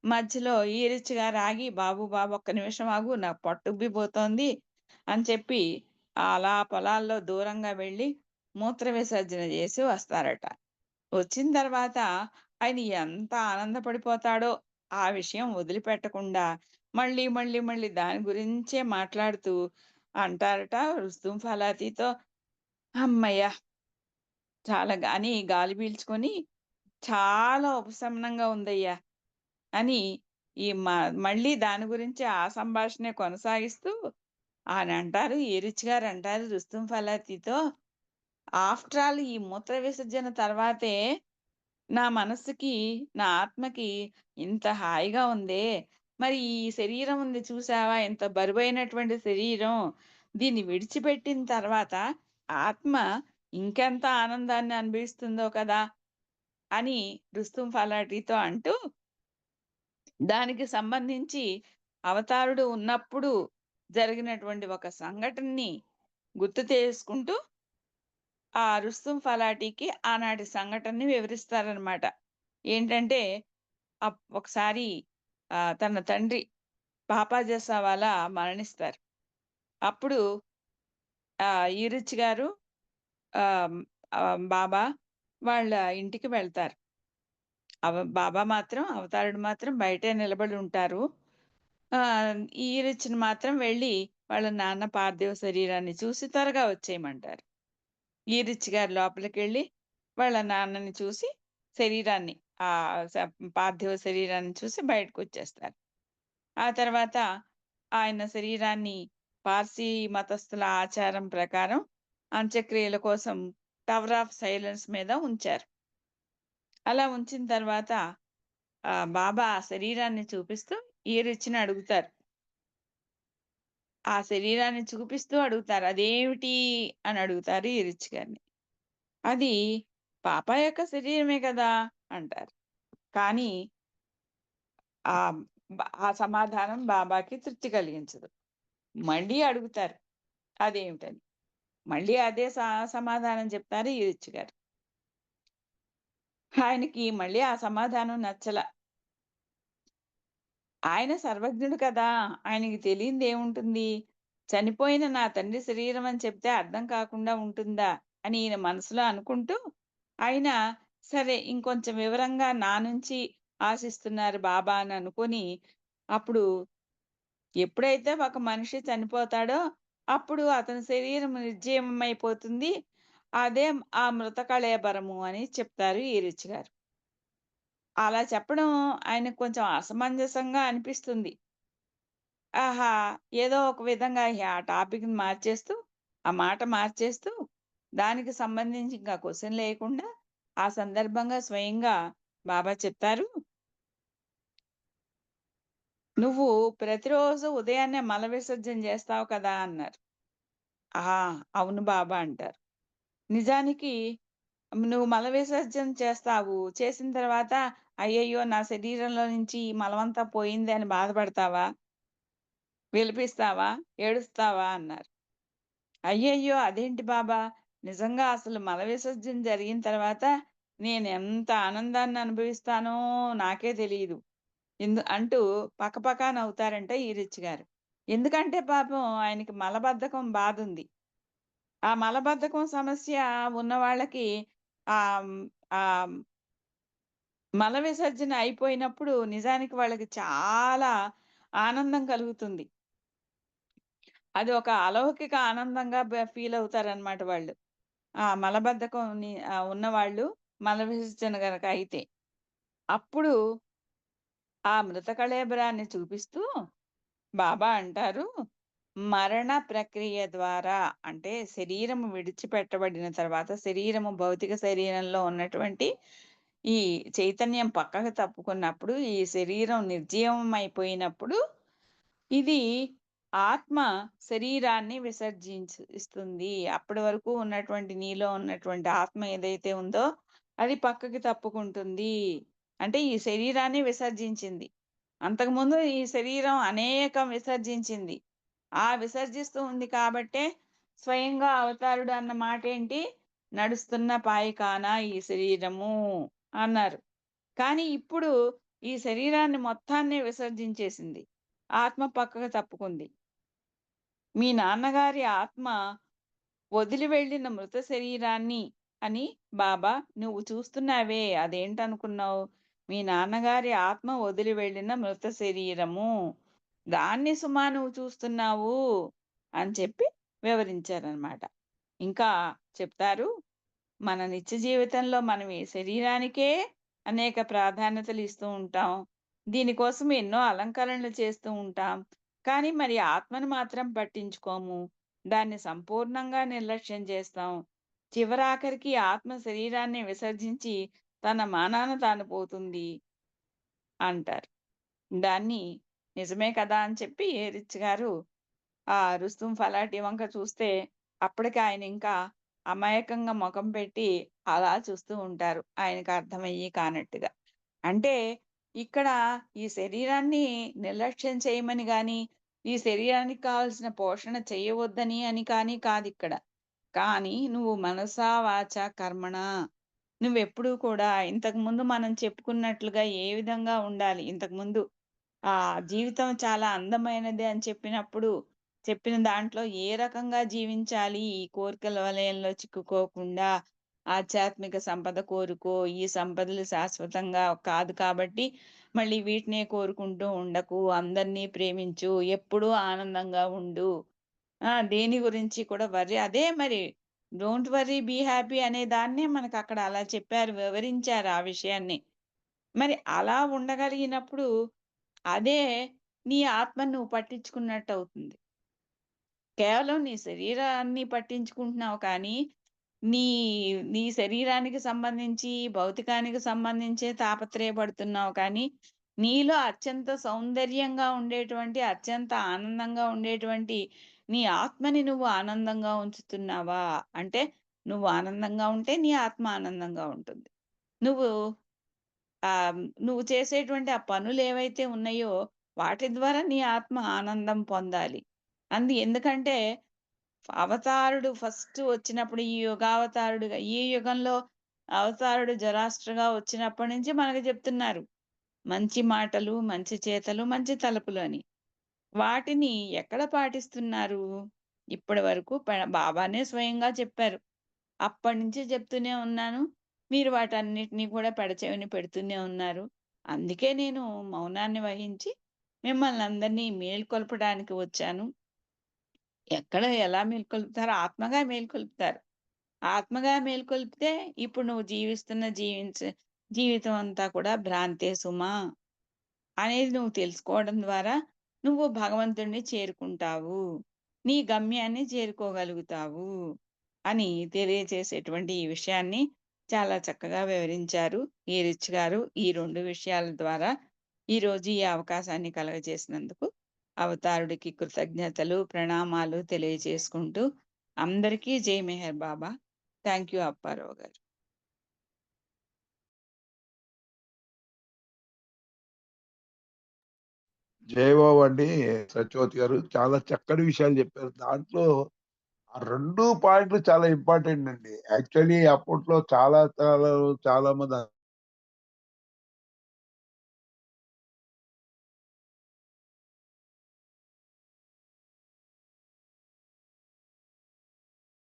మధ్యలో ఈరిచ్ గారు ఆగి, "బాబు, బాబు ఒక్క నిమిషం ఆగు, నాకు పొట్టుబ్బిపోతోంది" అని చెప్పి అలా పొలాల్లో దూరంగా వెళ్ళి మూత్ర విసర్జన చేసి వస్తారట. వచ్చిన తర్వాత ఆయన ఎంత ఆనందపడిపోతాడో ఆ విషయం వదిలిపెట్టకుండా మళ్ళీ, మళ్ళీ, మళ్ళీ దాని గురించే మాట్లాడుతూ అంటారట రుస్తుం ఫలాతీతో, "హమ్మయ్య! చాలా అని గాలి పీల్చుకొని, చాలా ఉపశమనంగా ఉందయ్యా" అని ఈ మళ్ళీ దాని గురించి ఆ సంభాషణే కొనసాగిస్తూ ఆయనంటారు, ఈరిచ్ గారంటారు రుస్తుం ఫలాతీతో, "ఆఫ్టర్ ఆల్ ఈ మూత్ర విసర్జన తర్వాతే నా మనస్సుకి, నా ఆత్మకి ఇంత హాయిగా ఉందే! మరి ఈ శరీరం ఉంది చూసావా? ఎంత బరువైనటువంటి శరీరం. దీన్ని విడిచిపెట్టిన తర్వాత ఆత్మ ఇంకెంత ఆనందాన్ని అనుభవిస్తుందో కదా!" అని రుస్తుం ఫలాటితో అంటూ, దానికి సంబంధించి అవతారుడు ఉన్నప్పుడు జరిగినటువంటి ఒక సంఘటనని గుర్తు చేసుకుంటూ, ఆ రుస్తుం ఫలాటికి ఆనాటి సంఘటనని వివరిస్తారనమాట. ఏంటంటే ఒకసారి తన తండ్రి పాపా జసావాలా మరణిస్తారు. అప్పుడు ఈరిచ్ గారు ఆహ్, బాబా వాళ్ళ ఇంటికి వెళ్తారు. బాబా మాత్రం అవతారుడు మాత్రం బయటే నిలబడి ఉంటారు. ఈరిచ్‌ని మాత్రం వెళ్ళి వాళ్ళ నాన్న పార్థివ శరీరాన్ని చూసి త్వరగా వచ్చేయమంటారు. ఈరిచ్ గారు లోపలికెళ్ళి వాళ్ళ నాన్నని చూసి శరీరాన్ని ఆహ్, స పార్థివ శరీరాన్ని చూసి బయటకొచ్చేస్తారు. ఆ తర్వాత ఆయన శరీరాన్ని పార్సీ మతస్థుల ఆచారం ప్రకారం అంత్యక్రియల కోసం టవర్ ఆఫ్ సైలెన్స్ మీద ఉంచారు. అలా ఉంచిన తర్వాత బాబా ఆ శరీరాన్ని చూపిస్తూ ఈరిచ్‌ని అడుగుతారు. ఆ శరీరాన్ని చూపిస్తూ అడుగుతారు. "అదేమిటి?" అని అడుగుతారు ఈరిచ్ గారిని. "అది పాపా యొక్క శరీరమే కదా!" అంటారు. కానీ ఆహ్, ఆ సమాధానం బాబాకి తృప్తి కలిగించదు. మళ్ళీ అడుగుతారు అదేమిటని. మళ్ళీ అదే సమాధానం చెప్తారు ఈరిచ్ గారు. ఆయనకి మళ్ళీ ఆ సమాధానం నచ్చల. ఆయన సర్వజ్ఞుడు కదా! ఆయనకి తెలియనిదేముంటుంది? చనిపోయిన నా తండ్రి శరీరం అని చెప్తే అర్థం కాకుండా ఉంటుందా? అని ఈయన మనసులో అనుకుంటూ, ఆయన సరే ఇంకొంచెం వివరంగా నా నుంచి ఆశిస్తున్నారు బాబా అని అనుకోని, అప్పుడు ఎప్పుడైతే ఒక మనిషి చనిపోతాడో, అప్పుడు అతని శరీరం నిర్జీవమైపోతుంది. అదే ఆ మృత కళేబరము అని చెప్తారు ఈరిచ్ గారు. అలా చెప్పడం ఆయనకు కొంచెం అసమంజసంగా అనిపిస్తుంది. ఆహా! ఏదో ఒక విధంగా ఆ టాపిక్‌ని మార్చేస్తూ, ఆ మాట మార్చేస్తూ, దానికి సంబంధించి ఇంకా క్వెషన్‌లేయకుండా, ఆ సందర్భంగా స్వయంగా బాబా చెప్తారు, "నువ్వు ప్రతిరోజు ఉదయాన్నే మల విసర్జన చేస్తావు కదా!" అన్నారు. "ఆ! అవును బాబా" అంటారు. "నిజానికి నువ్వు మల విసర్జన చేస్తావు. చేసిన తర్వాత అయ్యయ్యో! నా శరీరంలో నుంచి ఈ మలమంతా పోయిందే అని బాధపడతావా? విలపిస్తావా? ఏడుస్తావా?" అన్నారు. అయ్యయ్యో! అదేంటి బాబా! నిజంగా అసలు మల విసర్జన జరిగిన తర్వాత నేనెంత ఆనందాన్ని అనుభవిస్తానో నాకే తెలీదు. అంటూ పకపకా నవ్వుతారంట ఈ రిచ్ గారు. ఎందుకంటే పాపం ఆయనకి మలబద్ధకం బాధుంది. ఆ మలబద్ధకం సమస్య ఉన్న వాళ్ళకి ఆహ్, హ్మ్, ఆహ్, మల విసర్జన అయిపోయినప్పుడు నిజానికి వాళ్ళకి చాలా ఆనందం కలుగుతుంది. అది ఒక అలౌకిక ఆనందంగా ఫీలవుతారనమాట వాళ్ళు. ఆ! మలబద్ధకంని ఉన్నవాళ్ళు మల విసర్జన గనక అయితే. అప్పుడు ఆ మృత కళేబరాన్ని చూపిస్తూ బాబా అంటారు, మరణ ప్రక్రియ ద్వారా అంటే శరీరము విడిచిపెట్టబడిన తర్వాత శరీరము భౌతిక శరీరంలో ఉన్నటువంటి ఈ చైతన్యం పక్కకు తప్పుకున్నప్పుడు, ఈ శరీరం నిర్జీవం అయిపోయినప్పుడు ఇది ఆత్మ శరీరాన్ని ఇస్తుంది. అప్పటి వరకు ఉన్నటువంటి నీలో ఉన్నటువంటి ఆత్మ ఏదైతే ఉందో అది పక్కకి తప్పుకుంటుంది. అంటే ఈ శరీరాన్ని విసర్జించింది. అంతకుముందు ఈ శరీరం అనేకం విసర్జించింది. ఆ విసర్జిస్తూ ఉంది కాబట్టే స్వయంగా అవతారుడు అన్న మాటేంటి? నడుస్తున్న పాయికాన ఈ శరీరము అన్నారు. కానీ ఇప్పుడు ఈ శరీరాన్ని మొత్తాన్ని విసర్జించేసింది. ఆత్మ పక్కకు తప్పుకుంది. మీ నాన్నగారి ఆత్మ వదిలి వెళ్ళిన మృత శరీరాన్ని అని బాబా నువ్వు చూస్తున్నావే అదేంటనుకున్నావు? మీ నాన్నగారి ఆత్మ వదిలి వెళ్ళిన మృత శరీరము. దాన్ని సుమా నువ్వు చూస్తున్నావు అని చెప్పి వివరించారనమాట. ఇంకా చెప్తారు, మన నిత్య జీవితంలో మనం ఈ శరీరానికే అనేక ప్రాధాన్యతలు ఇస్తూ ఉంటాం. దీనికోసం ఎన్నో అలంకరణలు చేస్తూ ఉంటాం. కానీ మరి ఆత్మను మాత్రం పట్టించుకోము. దాన్ని సంపూర్ణంగా నిర్లక్ష్యం చేస్తాం. చివరాఖరికి ఆత్మ శరీరాన్ని విసర్జించి తన మానాన తాను పోతుంది అంటారు. దాన్ని నిజమే కదా అని చెప్పి ఏరిచ్ గారు ఆ రుస్తుం ఫలాటి వంక చూస్తే అప్పటికి ఆయన ఇంకా అమాయకంగా ముఖం పెట్టి అలా చూస్తూ ఉంటారు. ఆయనకు అర్థమయ్యి కానట్టుగా. అంటే ఇక్కడ ఈ శరీరాన్ని నిర్లక్ష్యం చేయమని గాని, ఈ శరీరానికి కావాల్సిన పోషణ చేయవద్దని అని కానీ కాదిక్కడ. కానీ నువ్వు మనసా, వాచ, కర్మణ నువ్వెప్పుడూ కూడా ఇంతకుముందు మనం చెప్పుకున్నట్లుగా ఏ విధంగా ఉండాలి? ఇంతకుముందు జీవితం చాలా అందమైనది అని చెప్పిన దాంట్లో ఏ రకంగా జీవించాలి? ఈ కోరికల వలయంలో చిక్కుకోకుండా ఆధ్యాత్మిక సంపద కోరుకో. ఈ సంపదలు శాశ్వతంగా కాదు కాబట్టి మళ్ళీ వీటినే కోరుకుంటూ ఉండకు. అందరినీ ప్రేమించు. ఎప్పుడూ ఆనందంగా ఉండు. దేని గురించి కూడా అదే మరి డోంట్ వర్రీ బీ హ్యాపీ అనే దాన్నే మనకక్కడ అలా చెప్పారు, వివరించారు ఆ విషయాన్ని. మరి అలా ఉండగలిగినప్పుడు అదే నీ ఆత్మను నువ్వు పట్టించుకున్నట్టవుతుంది. కేవలం నీ శరీరాన్ని పట్టించుకుంటున్నావు కానీ, నీ నీ శరీరానికి సంబంధించి, భౌతికానికి సంబంధించే తాపత్రయపడుతున్నావు కానీ, నీలో అత్యంత సౌందర్యంగా ఉండేటువంటి, అత్యంత ఆనందంగా ఉండేటువంటి నీ ఆత్మని నువ్వు ఆనందంగా ఉంచుతున్నావా? అంటే నువ్వు ఆనందంగా ఉంటే నీ ఆత్మ ఆనందంగా ఉంటుంది. నువ్వు నువ్వు చేసేటువంటి ఆ పనులేవైతే ఉన్నాయో, వాటి ద్వారా నీ ఆత్మ ఆనందం పొందాలి. ఎందుకంటే, అవతారుడు ఫస్ట్ వచ్చినప్పుడు ఈ యుగావతారుడుగా ఈ యుగంలో అవతారుడు జరాస్ట్రగా వచ్చినప్పటి నుంచి మనకు చెప్తున్నారు. మంచి మాటలు, మంచి చేతలు, మంచి తలపులు అని. వాటిని ఎక్కడ పాటిస్తున్నారు? ఇప్పటి వరకు బాబానే స్వయంగా చెప్పారు. అప్పటినుంచి చెప్తూనే ఉన్నాను. మీరు వాటన్నిటిని కూడా పెడచెవిన పెడుతూనే ఉన్నారు. అందుకే నేను మౌనాన్ని వహించి మిమ్మల్ని అందరినీ మేల్కొల్పడానికి వచ్చాను. ఎక్కడ ఎలా మేల్కొల్పుతారో ఆత్మగా మేల్కొల్పుతారు. ఆత్మగా మేల్కొల్పితే ఇప్పుడు నువ్వు జీవిస్తున్న జీవితం అంతా కూడా భ్రాంతే సుమా అనేది నువ్వు తెలుసుకోవడం ద్వారా నువ్వు భగవంతుడిని చేరుకుంటావు. నీ గమ్యాన్ని చేరుకోగలుగుతావు అని తెలియజేసేటువంటి ఈ విషయాన్ని చాలా చక్కగా వివరించారు ఈ రిచ్ గారు. ఈ 2 విషయాల ద్వారా ఈరోజు ఈ అవకాశాన్ని కలగజేసినందుకు అవతారుడికి కృతజ్ఞతలు, ప్రణామాలు తెలియజేసుకుంటూ అందరికీ జై మెహర్ బాబా. థ్యాంక్ యూ అప్పారావు గారు. జయబాబు అండి సత్యవతి గారు చాలా చక్కటి విషయాలు చెప్పారు. దాంట్లో ఆ 2 పాయింట్లు చాలా ఇంపార్టెంట్ అండి. యాక్చువల్లీ అప్పట్లో చాలా మంది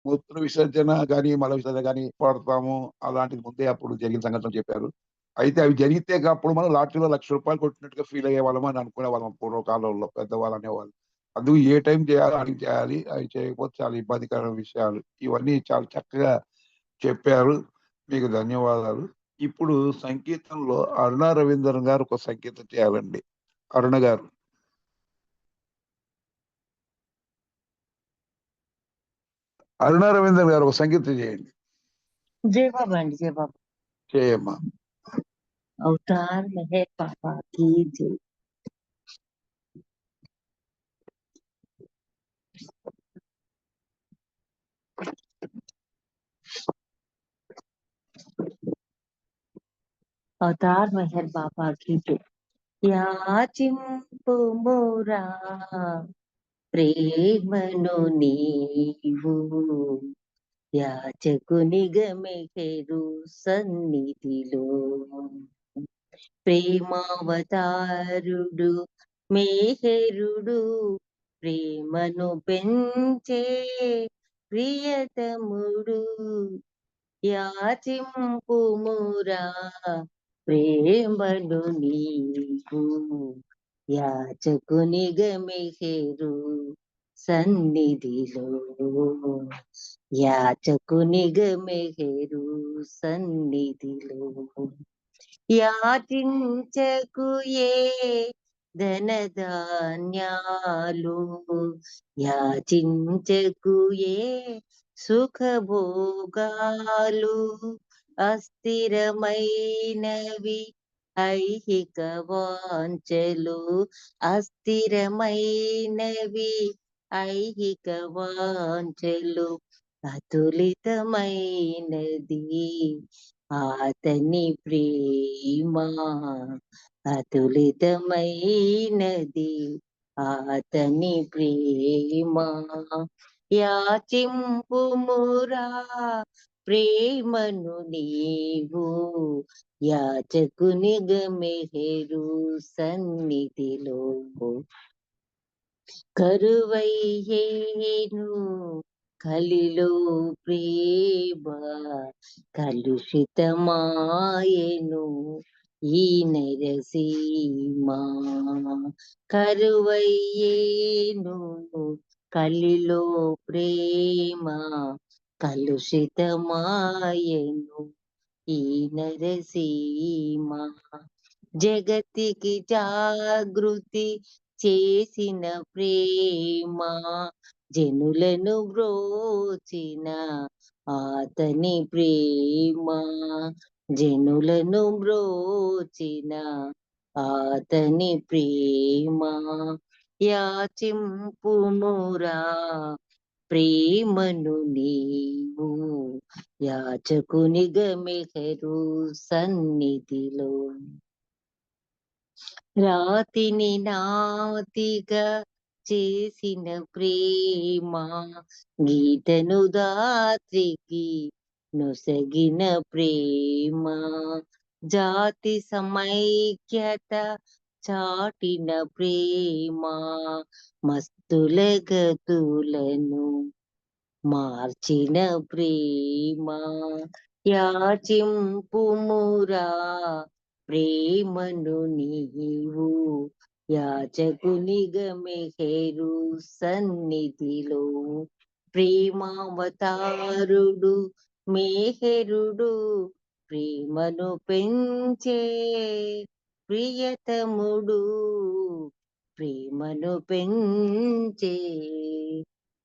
మూత్ర విసర్జన గాని, మల విసర్జన గాని పడతాము. అలాంటిది ముందే అప్పుడు జరిగిన సంఘటనలు చెప్పారు. అయితే అవి జరిగితే అప్పుడు మనం లాటరీలో ₹1,00,000 కొట్టినట్టుగా ఫీల్ అయ్యేవాళ్ళం అని అనుకునేవాళ్ళం పూర్వకాలంలో పెద్దవాళ్ళు అనేవాళ్ళు. అందుకు ఏ టైం చేయాలో అడిగి చేయాలి. అవి చేయకపోతే చాలా ఇబ్బందికరమైన విషయాలు. ఇవన్నీ చాలా చక్కగా చెప్పారు. మీకు ధన్యవాదాలు. ఇప్పుడు సంగీతంలో అరుణ రవీంద్రన్ గారు ఒక సంగీతం చేయాలండి. అరుణ గారు. అరుణ రవీంద్రన్ గారు ఒక సంగీతం చేయండి. जय बाबा अंडी जय बाबा చేయమ్మా. अवतार मेहर बाबा की जय। అవతార్ మెహర్ బాబా की जय। యాచింపు మోరా ప్రేమను నీవు, యాచకునిగా మెహరు సన్నిధిలో. ప్రేమావతారుడు మేహరుడు, ప్రేమను పెంచే ప్రియతముడు. యాచింపుమురా ప్రేమను నీవు, యాచకునిగా మెహరు సన్నిధిలో. యాచకునిగా మెహరు సన్నిధిలో. యాచించకు ఏ ధనధాన్యాలు, యాచించకు ఏ సుఖభోగాలు. అస్థిరమైనవి ఐహిక వాంఛలు, అస్థిరమైనవి ఐహిక వాంఛలు. అతులితమైనది అతని ప్రేమ, అతులితమైనది అతని ప్రేమ. యాచింపుమురా ప్రేమను నీవు, యాచకునిగా మెహరు సన్నిధిలో. కరువయ్యేను కలిలో ప్రేమ, కలుషితమాయెను ఈ నరసీమ. కరువయ్యేను కలిలో ప్రేమ, కలుషితమాయెను ఈ నరసీమ. జగతికి జాగృతి చేసిన ప్రేమ, జనులను బ్రోచిన అతని ప్రేమ, జనులను బ్రోచిన అతని ప్రేమ. యాచింపుమురా ప్రేమను నీవు, యాచకునిగా మెహరు సన్నిధిలో. రాతిని నాతిగా చేసిన ప్రేమ, గీతను దాత్రికి నొసగిన ప్రేమ. జాతి సమైక్యత చాటిన ప్రేమ, మస్తుల గతులను మార్చిన ప్రేమ. యాచింపుమురా ప్రేమను నీవు, యాచకునిగా మెహరు సన్నిధిలో. ప్రేమావతారుడు మేహరుడు, ప్రేమను పెంచే ప్రియతముడు, ప్రేమను పెంచే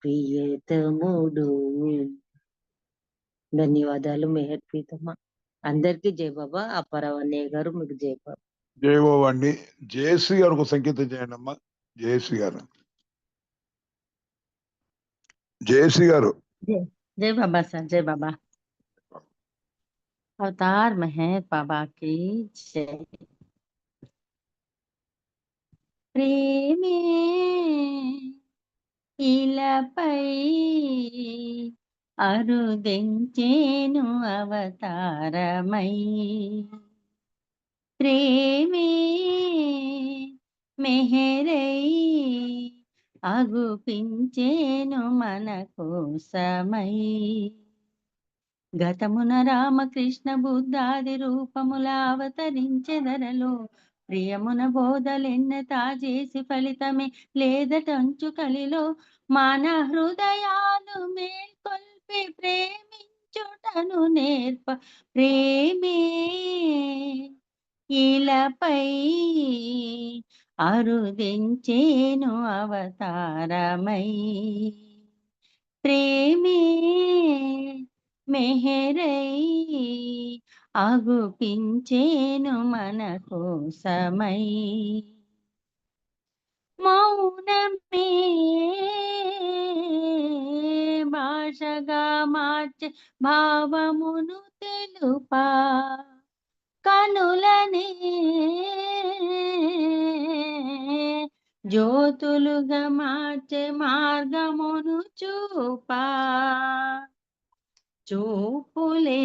ప్రియతముడు. ధన్యవాదాలు మెహర్ ప్రీతమ్మ. అందరికీ జై బాబా. అప్పారావన్నయ్య గారు మీకు జై బాబా. జయబాబు అండి. జయశ్రీ గారికి ఒక సంకేతం చేయండి అమ్మా. జయశ్రీ గారు, జయశ్రీ గారు. जय बाबा सर, जय बाबा। अवतार मेहर बाबा की जय। प्रेमे इलपै అరుదెంచేను అవతారమై, ప్రేమే మెహరై అగుపించేను మన కోసమై. గతమున రామకృష్ణ బుద్ధాది రూపముల అవతరించెదరలో, ప్రియమున బోధలెన్న తాజేసి ఫలితమే లేదటంచు కలిలో. మాన హృదయాలు మేల్కొల్పి ప్రేమించుటను నేర్ప, ప్రేమే ఇలపై అరుదించేను అవతారమై. ప్రేమే మెహరై అగుపించేను మన కోసమై. మౌనమే భాషగా మార్చే భావమును తెలుపా, కనుల కనులనే జ్యోతులుగా మార్చే మార్గమును చూపులే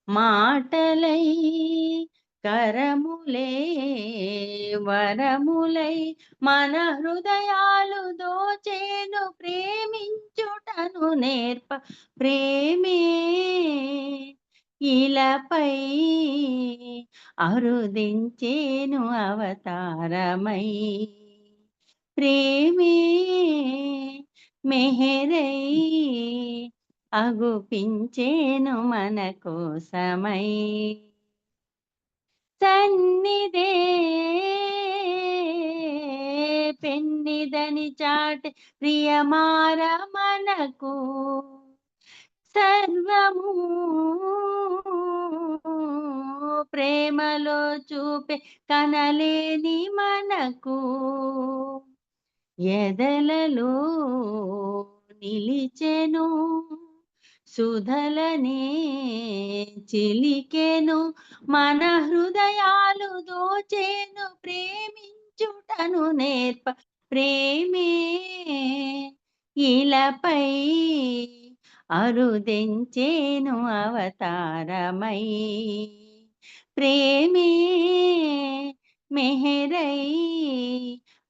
మాటలై కరములే వరములై మన హృదయాలు దోచేను ప్రేమించుటను నేర్ప ప్రేమే ఇలపై అరుదించేను అవతారమై ప్రేమే మెహరై అగుపించేను మన కోసమై సన్నిదే పెన్నిదని చాటి ప్రియమార మనకు సర్వము ప్రేమలో చూపే కనలేని మనకు ఎదలలో నిలిచెను సుధలనే చిలికెను మన హృదయాలు దోచేను ప్రేమించుటను నేర్ప ప్రేమే ఇలపై అరుదెంచేను అవతారమై ప్రేమే మెహరై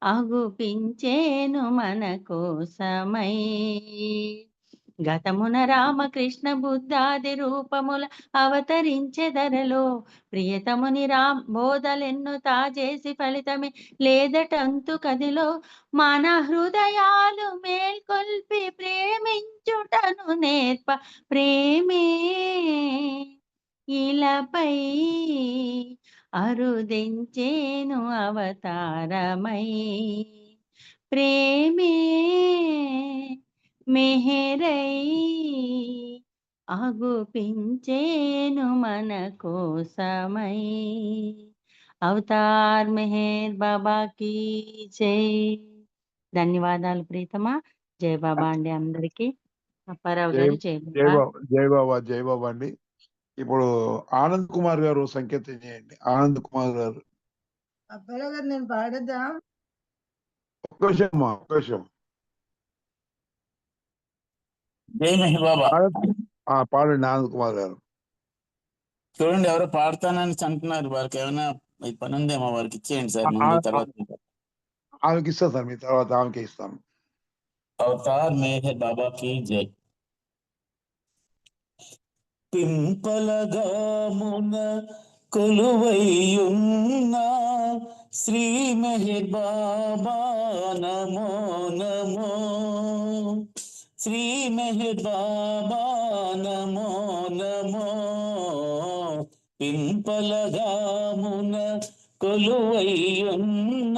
అగుపించేను మన కోసమై గతమున రామకృష్ణ బుద్ధాది రూపముల అవతరించెదరలో ప్రియతముని బోధలెన్ను తాజేసి ఫలితమే లేదటంతు కదిలో మన హృదయాలు మేల్కొల్పి ప్రేమించుటను నేర్ప ప్రేమే ఇలపై అరుదించేను అవతారమై ప్రేమే మెహరై అగుపించేను మన కోసమై అవతార్ మెహర్ బాబాకి జై. ధన్యవాదాలు ప్రీతమా. జై బాబా అండి అందరికి. అప్పారావు గారు జై బాబా. జై బాబా అండి. ఇప్పుడు ఆనంద్ కుమార్ గారు సంకేతం చేయండి. ఆనంద్ కుమార్ గారు. అప్పారావు గారు నేను పాడద్దా? ఒక్క విషయం జై మెహర్ బాబా. పాడండి ఆనంద్ కుమార్ గారు. చూడండి ఎవరో పాడతానని అంటున్నారు. వారికి ఏమైనా పని ఉందేమో వారికి ఇచ్చేయండి సార్. ముందు తర్వాత ఆమెకి ఇస్తాను సార్. మీ తర్వాత ఆమెకి ఇస్తాను. అవతార్ మెహర్ బాబాకి జై. పింపలగామున కొలువైయున్న శ్రీ మెహర్ బాబా నమో నమో. శ్రీ మెహర్ బాబా నమో నమో. పింపలగామున కొలువైయున్న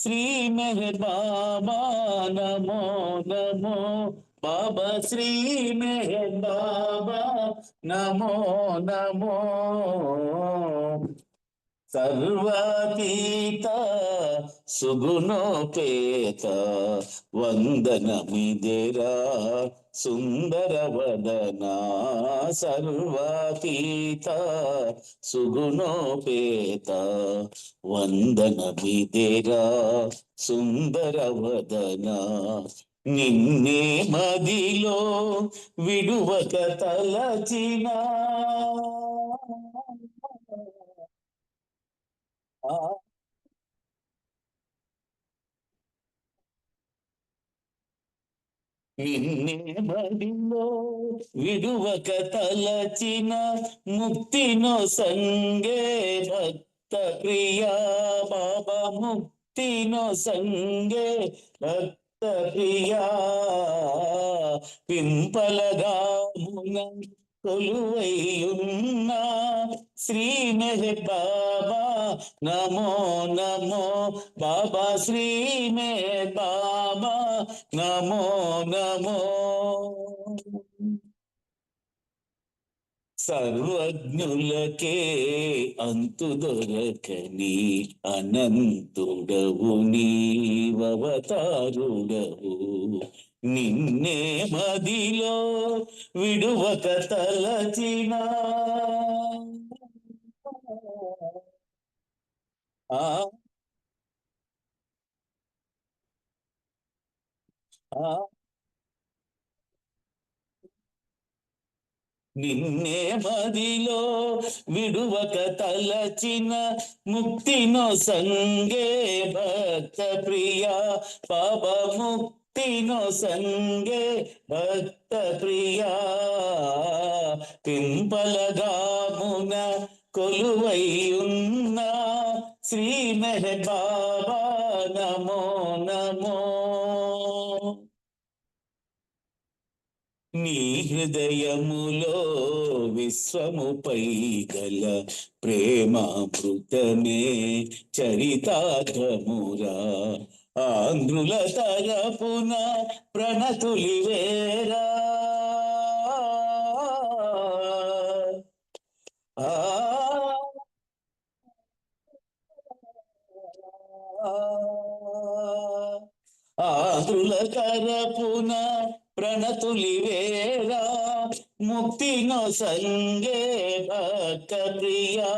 శ్రీ మెహర్ బాబా నమో నమో. బాబా శ్రీ మెహర్ బాబా నమో నమో. సర్వాతీత సుగుణోపేత వందనమిదిరా సుందర వదనా. సర్వాతీత సుగుణోపేత వందనమిదిరా సుందర వదనా. నిన్నే మదిలో విడువక తలచినా నిన్నే మదిలో విడువక తలచిన ముక్తినో సంగే భక్త ప్రియా. బాబా ముక్తినో సంగే భక్త ప్రియా. పింపలగామున కొలువైయున్న శ్రీ మెహర్ బాబా నమో నమో. బాబా శ్రీ మెహర్ బాబా నమో నమో. సర్వజ్ఞులకే అంతు దొరకని అనంతుడవు నీవతారుడవు. నిన్నే మదిలో విడువక తలచినా ఆ ఆ నిన్నే మదిలో విడువక తలచిన ముక్తినో సంగే భక్త ప్రియా పాప ముక్తినో సంగే భక్త ప్రియా పింపలగామున కొలువై ఉన్న శ్రీ మెహర్ బాబా నమో నమో. నీ హృదయములో విశ్వముపై గల ప్రేమామృతమే చరితార్థమురా. ఆంధ్రుల తరపున ప్రణతులివేరా. ఆ ఆంధ్రుల తరపున ప్రణతులివేరా. ముక్తినో సంగే భక్త ప్రియా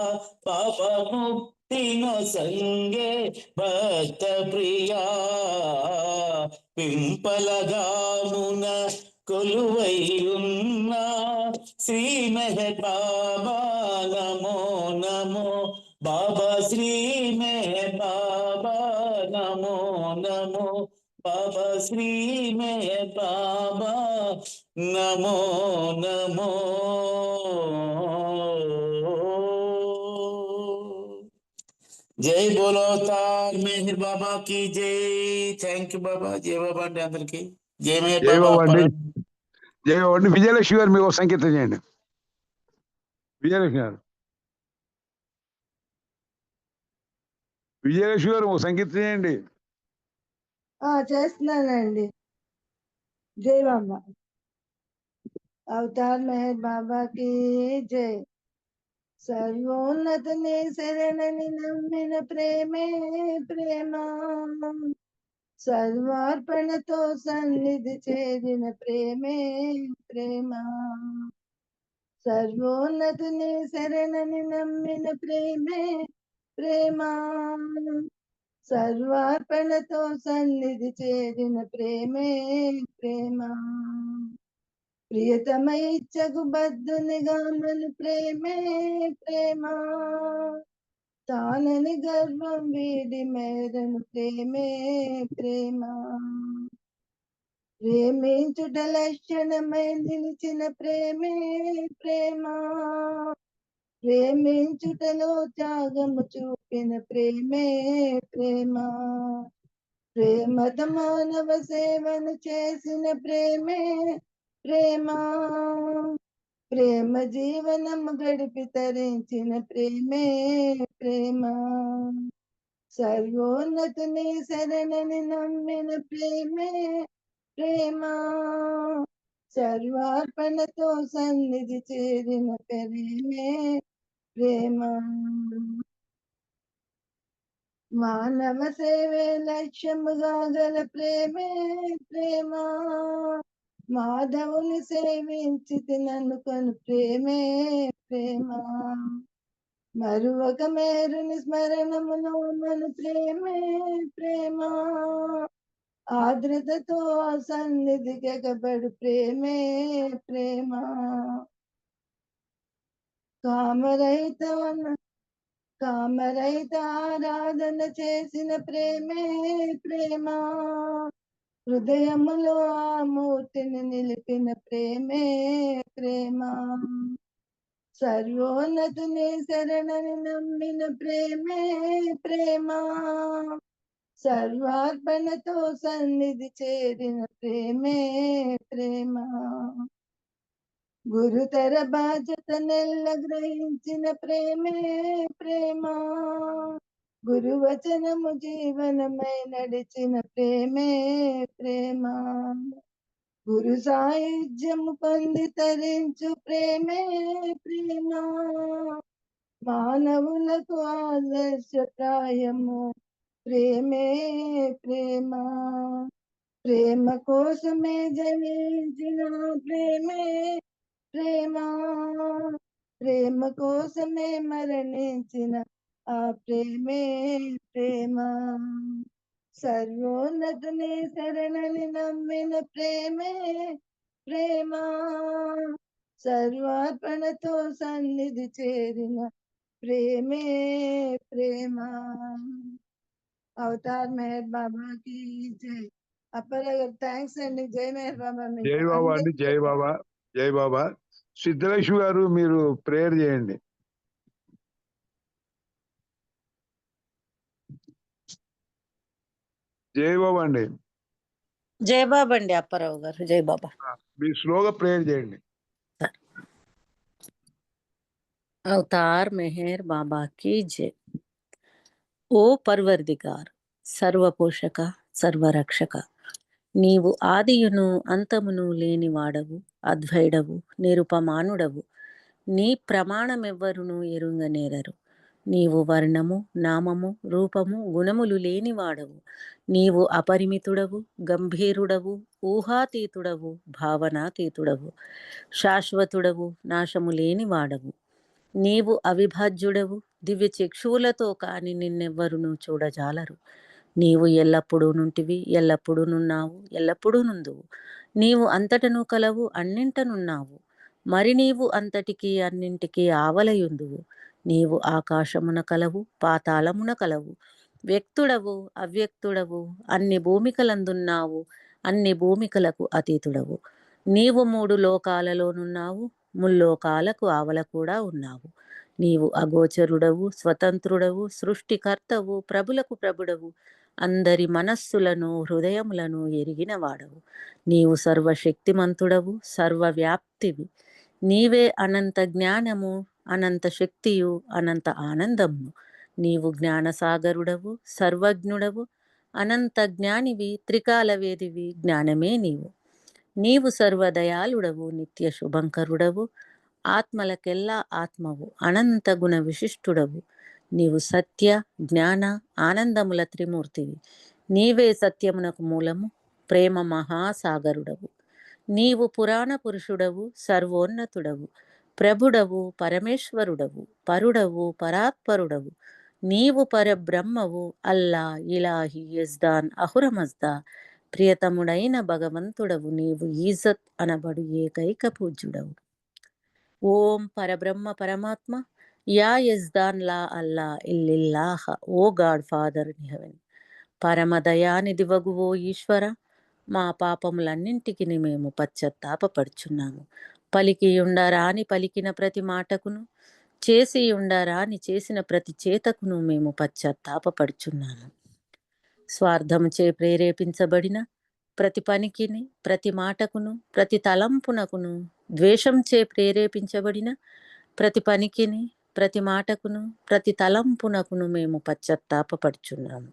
పాప ముక్తినో సంగే భక్త ప్రియా పింపలగామున కొలువై ఉన్న శ్రీ మెహర్ బాబా నమో నమో. బాబా శ్రీ మెహర్ బాబా నమో నమో. బాబా శ్రీ మెహర్ బాబా నమో నమో. జై బోలో తార్ మెహర్ బాబా की జై. థ్యాంక్ యూ బాబా. జై బాబా అండి అందరికి. జై మెహర్ జై బాబా. బాబా అండి. జై బాబా అండి. విజయలక్ష్మి గారు మీకు సంకేతం చేయండి. విజయలక్ష్మి గారు, విజయలక్ష్మి గారు సంకేతం చేయండి. చేస్తున్నానండి. జై బాబా. అవతార్ మెహర్ బాబాకి జై. సర్వోన్నతని శరణని నమ్మిన ప్రేమే ప్రేమ. సర్వార్పణతో సన్నిధి చేరిన ప్రేమే ప్రేమ. సర్వోన్నతుని శరణని నమ్మిన ప్రేమే ప్రేమ. సర్వార్పణతో సన్నిధి చేరిన ప్రేమే ప్రేమ. ప్రియతమ ఇచ్చగు బద్దునిగా మన ప్రేమే ప్రేమ. తానని గర్వం వీడి మేరను ప్రేమే ప్రేమ. ప్రేమించుట లక్షణమై నిలిచిన ప్రేమే ప్రేమ. ప్రేమించుటలో త్యాగము చూపిన ప్రేమే ప్రేమ. ప్రేమత మానవ సేవను చేసిన ప్రేమే ప్రేమ. ప్రేమ జీవనము గడిపి తరించిన ప్రేమే ప్రేమ. సర్వోన్నతుని శరణని నమ్మిన ప్రేమే ప్రేమ. సర్వార్పణతో సన్నిధి చేరిన ప్రేమే ప్రేమ. మానవ సేవే లక్ష్యముగా గల ప్రేమే ప్రేమ. మాధవుని సేవించి తిననుకొని ప్రేమే ప్రేమ. మరొక మేరుని స్మరణములో మన ప్రేమే ప్రేమ. ఆర్ద్రతతో సన్నిధికి ఎగబడు ప్రేమే ప్రేమ. కామరహిత ఆరాధన చేసిన ప్రేమే ప్రేమ. హృదయములో ఆ మూర్తిని నిలిపిన ప్రేమే ప్రేమ. సర్వోన్నతుని శరణని నమ్మిన ప్రేమే ప్రేమ. సర్వార్పణతో సన్నిధి చేరిన ప్రేమే ప్రేమ. గురుతర బాధ్యత నెల్ల గ్రహించిన ప్రేమే ప్రేమ. గురువచనము జీవనమై నడిచిన ప్రేమే ప్రేమ. గురు సాయుధ్యము పొంది తరించు ప్రేమే ప్రేమ. మానవులకు ఆదర్శప్రాయము ప్రేమే ప్రేమ. ప్రేమ కోసమే జనించిన ప్రేమే ప్రేమ. ప్రేమ కోసమే మరణించిన ఆ ప్రేమే ప్రేమ. సర్వోన్నతుని శరణని నమ్మిన ప్రేమే ప్రేమ. సర్వార్పణతో సన్నిధి చేరిన ప్రేమే ప్రేమ. అవతార్ మెహర్ బాబాకి జై. అప్పర్ థ్యాంక్స్ అండి. జై మెహర్ బాబా. మీకు జై బాబా అండి. అందరికీ జై బాబా. జై బాబా. సిద్ధలక్ష్మి గారు మీరు ప్రేయర్ చేయండి. జై బాబా అండి. జై బాబా అండి అప్పారావు గారు. జై బాబా. మీరు స్లోగా ప్రేయర్ చేయండి. అవతార్ మెహర్ బాబా की जय. ఓ పర్వర్దిగార్, సర్వపోషక సర్వరక్షక, నీవు ఆదియును అంతమును లేని వాడవు, అద్వైడవు, నిరుపమానుడవు. నీ ప్రమాణమెవ్వరును ఎరుంగనేరరు. నీవు వర్ణము, నామము, రూపము, గుణములు లేని వాడవు. నీవు అపరిమితుడవు, గంభీరుడవు, ఊహాతీతుడవు, భావనాతీతుడవు, శాశ్వతుడవు, నాశము లేని వాడవు. నీవు అవిభాజ్యుడవు, దివ్య చక్షువులతో కాని నిన్నెవ్వరును చూడజాలరు. నీవు ఎల్లప్పుడూ నుంటివి, ఎల్లప్పుడూ నున్నావు, ఎల్లప్పుడూ నుందువు. నీవు అంతటను కలవు, అన్నింటనున్నావు. మరి నీవు అంతటికీ అన్నింటికీ ఆవలయుందువు. నీవు ఆకాశమున కలవు, పాతాళమున కలవు. వ్యక్తుడవు, అవ్యక్తుడవు, అన్ని భూమికలందున్నావు, అన్ని భూమికలకు అతీతుడవు. నీవు 3 లోకాలలోనున్నావు, ముల్లోకాలకు ఆవల కూడా ఉన్నావు. నీవు అగోచరుడవు, స్వతంత్రుడవు, సృష్టికర్తవు, ప్రభులకు ప్రభుడవు, అందరి మనస్సులను హృదయములను ఎరిగిన వాడవు. నీవు సర్వశక్తిమంతుడవు, సర్వవ్యాప్తివి. నీవే అనంత జ్ఞానము, అనంత శక్తియు, అనంత ఆనందము. నీవు జ్ఞానసాగరుడవు, సర్వజ్ఞుడవు, అనంత జ్ఞానివి, త్రికాలవేదివి, జ్ఞానమే నీవు. నీవు సర్వదయాళుడవు, నిత్య శుభంకరుడవు, ఆత్మలకెల్లా ఆత్మవు, అనంత గుణ విశిష్టుడవు. నీవు సత్య, జ్ఞాన, ఆనందముల త్రిమూర్తివి. నీవే సత్యమునకు మూలము, ప్రేమ మహాసాగరుడవు. నీవు పురాణ పురుషుడవు, సర్వోన్నతుడవు, ప్రభుడవు, పరమేశ్వరుడవు, పరుడవు, పరాత్పరుడవు. నీవు పరబ్రహ్మవు, అల్లా, ఇలాహి, యజ్దాన్, అహురమజ్దా, ప్రియతముడైన భగవంతుడవు. నీవు ఈజత్ అనబడు ఏకైక పూజ్యుడవు. ఓం పరబ్రహ్మ పరమాత్మ, యా యజ్దాన్ లా అల్లా ఇల్లిల్లాహ, O God Father in heaven. పరమదయానిధి వగు ఓ ఈశ్వర, మా పాపములన్నింటికి మేము పశ్చాత్తాపపడుచున్నాము. పలికియుండరాని పలికిన ప్రతి మాటకును, చేసియుండరాని చేసిన ప్రతి చేతకును మేము పశ్చాత్తాపపడుచున్నాము. స్వార్థముచే ప్రేరేపించబడిన ప్రతి పనికిని, ప్రతి మాటకును, ప్రతి తలంపునకును, ద్వేషంచే ప్రేరేపించబడిన ప్రతి పనికిని, ప్రతి మాటకును, ప్రతి తలంపునకును మేము పశ్చాత్తాపపడుచున్నాము.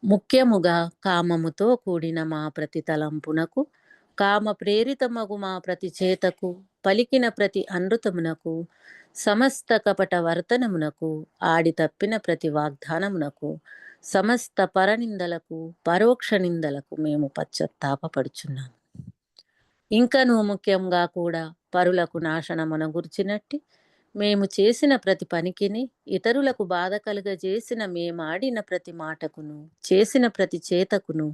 ముఖ్యముగా కామముతో కూడిన మా ప్రతి తలంపునకు, కామ ప్రేరితమగు మా ప్రతి చేతకు, పలికిన ప్రతి అనృతమునకు, సమస్త కపట వర్తనమునకు, ఆడి తప్పిన ప్రతి వాగ్దానమునకు, సమస్త పరనిందలకు, పరోక్ష నిందలకు మేము పశ్చాత్తాపపడుచున్నాము. ఇంకనూ ముఖ్యంగా కూడా పరులకు నాశనమున గుర్చినట్టి మేము చేసిన ప్రతి పనికిని, ఇతరులకు బాధ కలుగజేసిన మేమాడిన ప్రతి మాటకును, చేసిన ప్రతి చేతకును,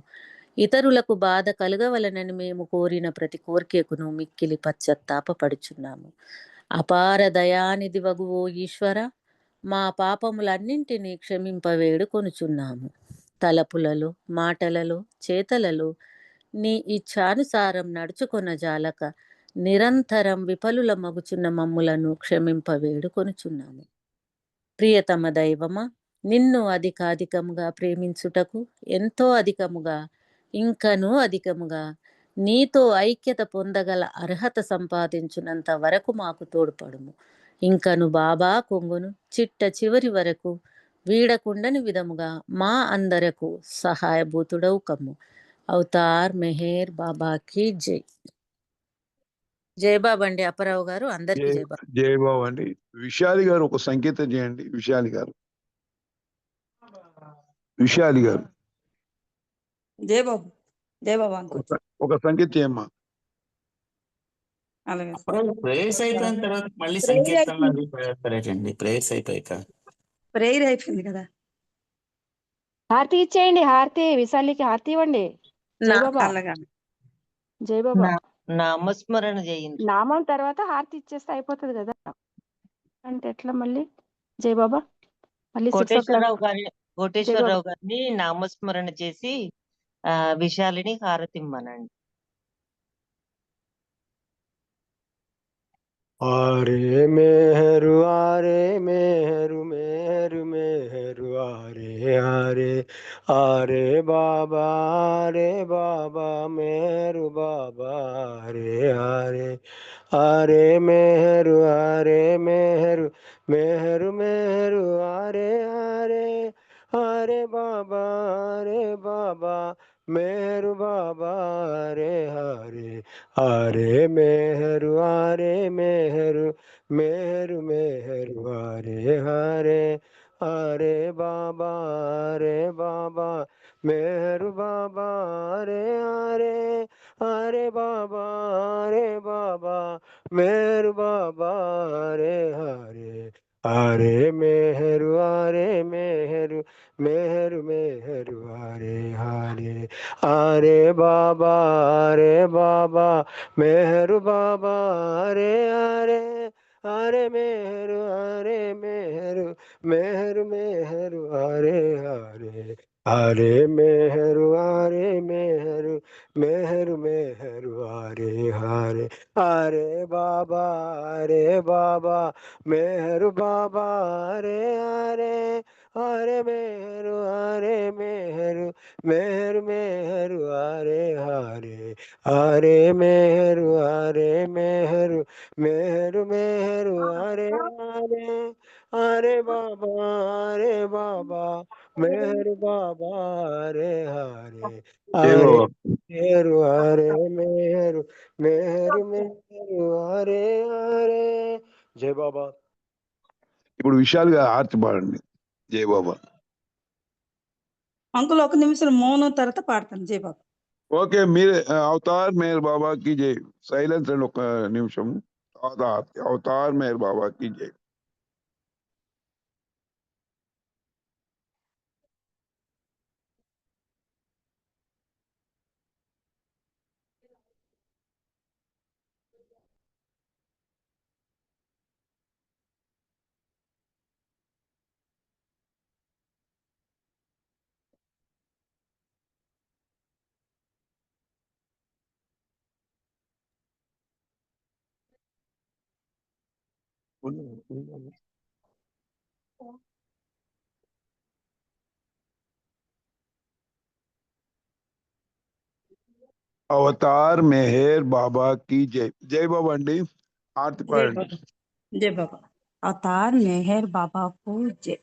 ఇతరులకు బాధ కలుగవలనని మేము కోరిన ప్రతి కోరికకును మిక్కిలి పశ్చాత్తాపపడుచున్నాము. అపార దయానిధి వగు ఓ ఈశ్వర, మా పాపములన్నింటినీ క్షమింపవేడుకొనుచున్నాము. తలపులలో, మాటలలో, చేతలలో నీ ఇచ్ఛానుసారం నడుచుకొన జాలక నిరంతరం విఫలుల మగుచున్న మమ్ములను క్షమింపవేడుకొనుచున్నాము. ప్రియతమ దైవమా, నిన్ను అధికాధికముగా ప్రేమించుటకు, ఎంతో అధికముగా, ఇంకనూ అధికముగా నీతో ఐక్యత పొందగల అర్హత సంపాదించునంత వరకు మాకు తోడ్పడుము. ఇంకను బాబా కొంగును చిట్ట చివరి వరకు వీడకుండని విధముగా మా అందరకు సహాయభూతుడవు కమ్ము. అవతార్ మెహర్ బాబాకి జై. జై బాబా అండి అప్పారావు గారు. అందరికీ జై బాబా. జై బాబా అండి. విశాలి గారు ఒక సంకేతం చేయండి. విశాలి గారు. విశాలి గారు జై బాబు. జై బాబా అంకుల్. ఒక సంకేతం చేయమ్మా. అలాగే. ప్రేయర్స్ అయిపోయిన తర్వాత మళ్ళీ సంకీర్తనలు అవి పెడతారేటండి ప్రేయర్స్ అయిపోయాక. ప్రేయర్ అయిపోయింది కదా. హారతి ఇచ్చేయండి, హారతి విశాలికి హారతి ఇవ్వండి. జై బాబా, అలాగా జై బాబా. నామస్మరణ చేయండి. నామం తర్వాత హారతి ఇచ్చేస్తే అయిపోతుంది కదా, అంటే ఎట్లా మళ్ళీ జై బాబా మళ్ళీ 6 o'clock. కోటేశ్వరరావు గారిని నామస్మరణ చేసి విశాలిని హారతిమ్మనండి. ఆరే మేహరు ఆరే మేహరు మేహరు మేహరు ఆరే ఆరే ఆరే బాబా మేహరు బాబా ఆరే ఆరే ఆరే మేహరు మేహరు మేహరు మేహరు ఆరే ఆరే ఆరే బాబా మేహరు బాబా రే హరే ఆరే మేహరు మేహరు మేహరు మేహరు ఆరే హరే ఆరే బాబా మేహరు బాబా రే ఆరే ఆరే బాబా మేహరు బాబా రే హరే ఆరే మేహరు మేహరు మేహరు మేహరు ఆరే హరే ఆరే బాబా మేహరు బాబా రే ఆరే ఆరే మేహరు మేహరు మేహరు మేహరు ఆరే ఆరే ఆరే మేహరు మేహరు మేహరు మేహరు ఆరే హరే ఆరే బాబా మేహరు బాబా రే ఆరే ఆరే మేహరు మేహరు మేహరు మేహరు ఆరే హరే ఆరే మేహరు మేహరు మేహరు మేహరు ఆరే ఆరే ఆరే బాబా మేహరు బాబా రే హరే జై ఆరే బాబా. మేహరు మేహరు మేహరు మేహరు ఆరే ఆరే. జై బాబా. ఇప్పుడు విశాల్గా ఆర్తి పాడండి. జై బాబా. అంకుల్ 1 నిమిషం మౌనం తర్వాత పాడతాను. జై బాబా. ఓకే, మీరే అవతార్ మేర్ బాబాకి జై. సైలెన్స్ అండి 1 నిమిషం. అవతార్ మేర్ బాబాకి జై. అవతార్ మెహర్ బాబాకి జై. జై బాబా అండి, ఆర్తి జై పాడండి. బాబా. జై బాబా. అవతార్ మెహర్ బాబాకు జై.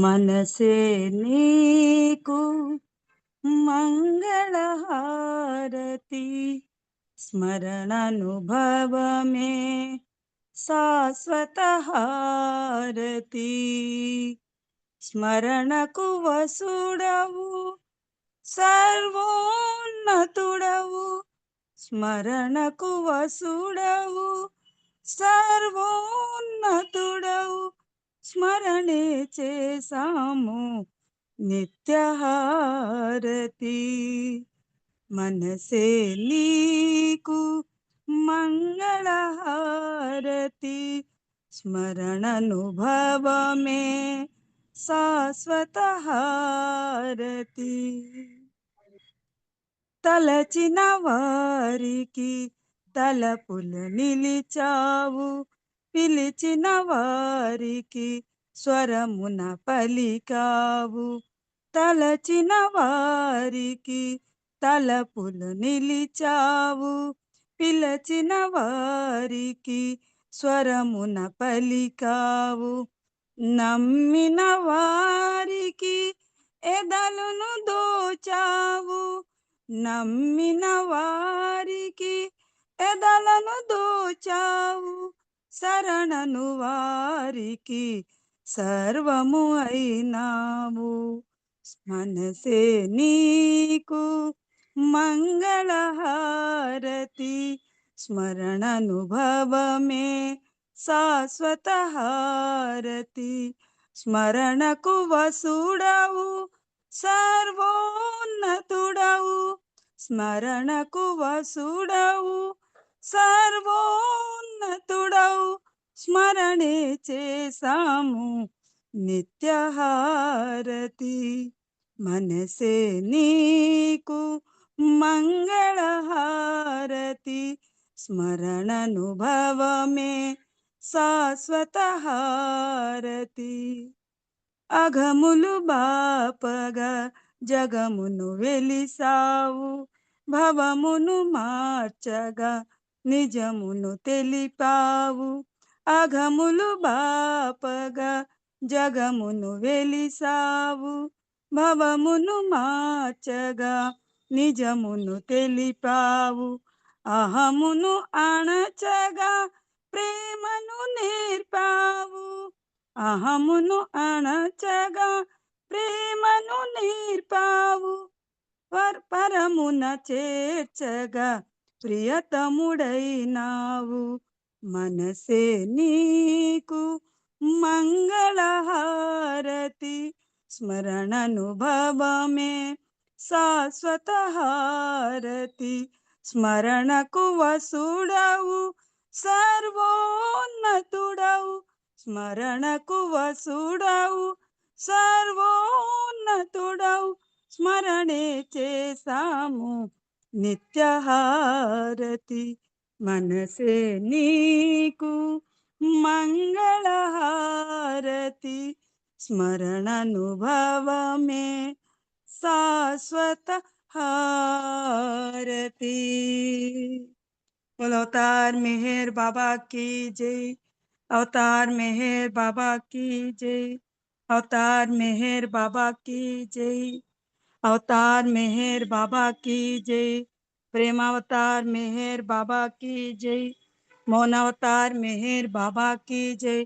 మనసే నీకు మంగళహారతి, స్మరణానుభవమే శాశ్వత హారతి. స్మరణకు వసుడవు సర్వోన్నతుడవు, స్మరణకు వసుడవు సర్వోన్నతుడవు, స్మరణే చేసాము నిత్యహారతి. మనసే నీకు మంగళహారతి, స్మరణానుభవమే శాశ్వత హారతి. తలచిన వారికి తలపుల నిలిచావు, పిలిచిన వారికి స్వరమున పలికావు. తలచిన వారికి తలపుల నిలిచావు, పిలచిన వారికి స్వరమున పలికావు. నమ్మిన వారికి ఎదలును దోచావు, నమ్మిన వారికి ఎదలను దోచావు. శరణను వారికి సర్వము అయినావు. మనసే నీకు మంగళహారతి, స్మరణానుభవమే శాశ్వత హారతి. స్మరణకు వసుడవు సర్వోన్నతుడవు, స్మరణకు వసుడవు సర్వోన్నతుడవు, స్మరణే చేసాము నిత్యహారతి. మనసే నీకు మంగళహారతి, స్మరణనుభవమే శాశ్వత హారతి. అఘములు బాపగా జగమును వెలిసావు, భవమును మార్చగా నిజమును తెలిపావు. అఘములు బాపగా జగమును వెలిసావు, భవమును మార్చగా నిజమును తెలిపావు. అహమును అణచగా ప్రేమను నేర్పావు, అహమును అణచగా ప్రేమను నేర్పావు. పరమున చేర్చగా ప్రియతముడైనావు. మనసే నీకు మంగళహారతి, స్మరణనుభవమే శాశ్వత హారతి. స్మరణకు వసుడవు సర్వోన్నతుడవు, స్మరణకు వసుడవు సర్వోన్నతుడవు, స్మరణే చేసాము నిత్యహారతి. మనసే నీకు మంగళహారతి, స్మరణనుభవమే శాశ్వత హారతి. बोलो अवतार मेहर बाबा की जय, अवतार मेहर बाबा की जय, अवतार मेहर बाबा की जय, अवतार मेहर बाबा की जय, प्रेमावतार मेहर बाबा की जय, मौनावतार मेहर बाबा की जय,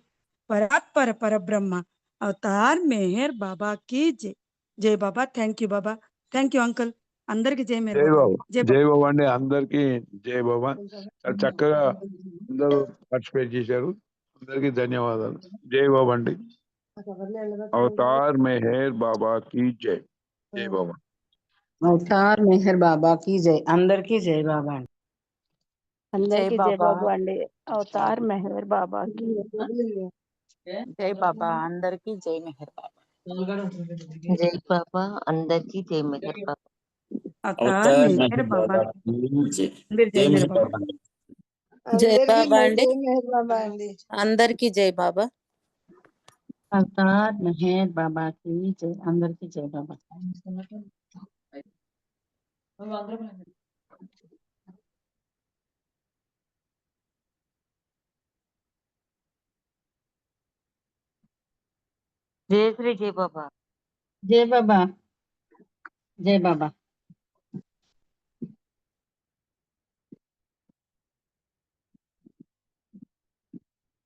परात्पर परब्रह्म अवतार मेहर बाबा की जय. जय बाबा. थैंक यू बाबा. Thank you uncle. అందరికి జై మేర్ జై బాబా. బాబా. జై జై బాబా. బాబా అండి. అందరికీ జై బాబా. చాలా చక్కగా అందరూ పార్టిసిపేట్ చేశారు. అందరికీ ధన్యవాదాలు. జై బాబా అండి. అవతార్ మెహర్ బాబా की जय. జై బాబా. అవతార్ మెహర్ బాబా की जय. అందరికీ జై బాబా అండి. అందరికీ జై బాబా. బాబా అండి. అవతార్ మెహర్ బాబాకి. జై బాబా, అందరికీ జై మెహర్ బాబా. జై బాబా, అందరికీ జై మెహర్ బాబా. అవతార్ అవతార్ మెహర్ మెహర్ బాబా. బాబా की जय. అందరి జై జై మేర్ మెహర్ బాబా. బాబా అండి. జై అందరికీ బాబా అండి. జై మెహర్ బాబా అండి. అందరికీ జై బాబా. అవతార్ మెహర్ బాబాకి జై, అందరికీ జై బాబా. జై శ్రీ జై బాబా. జై బాబా. జై బాబా.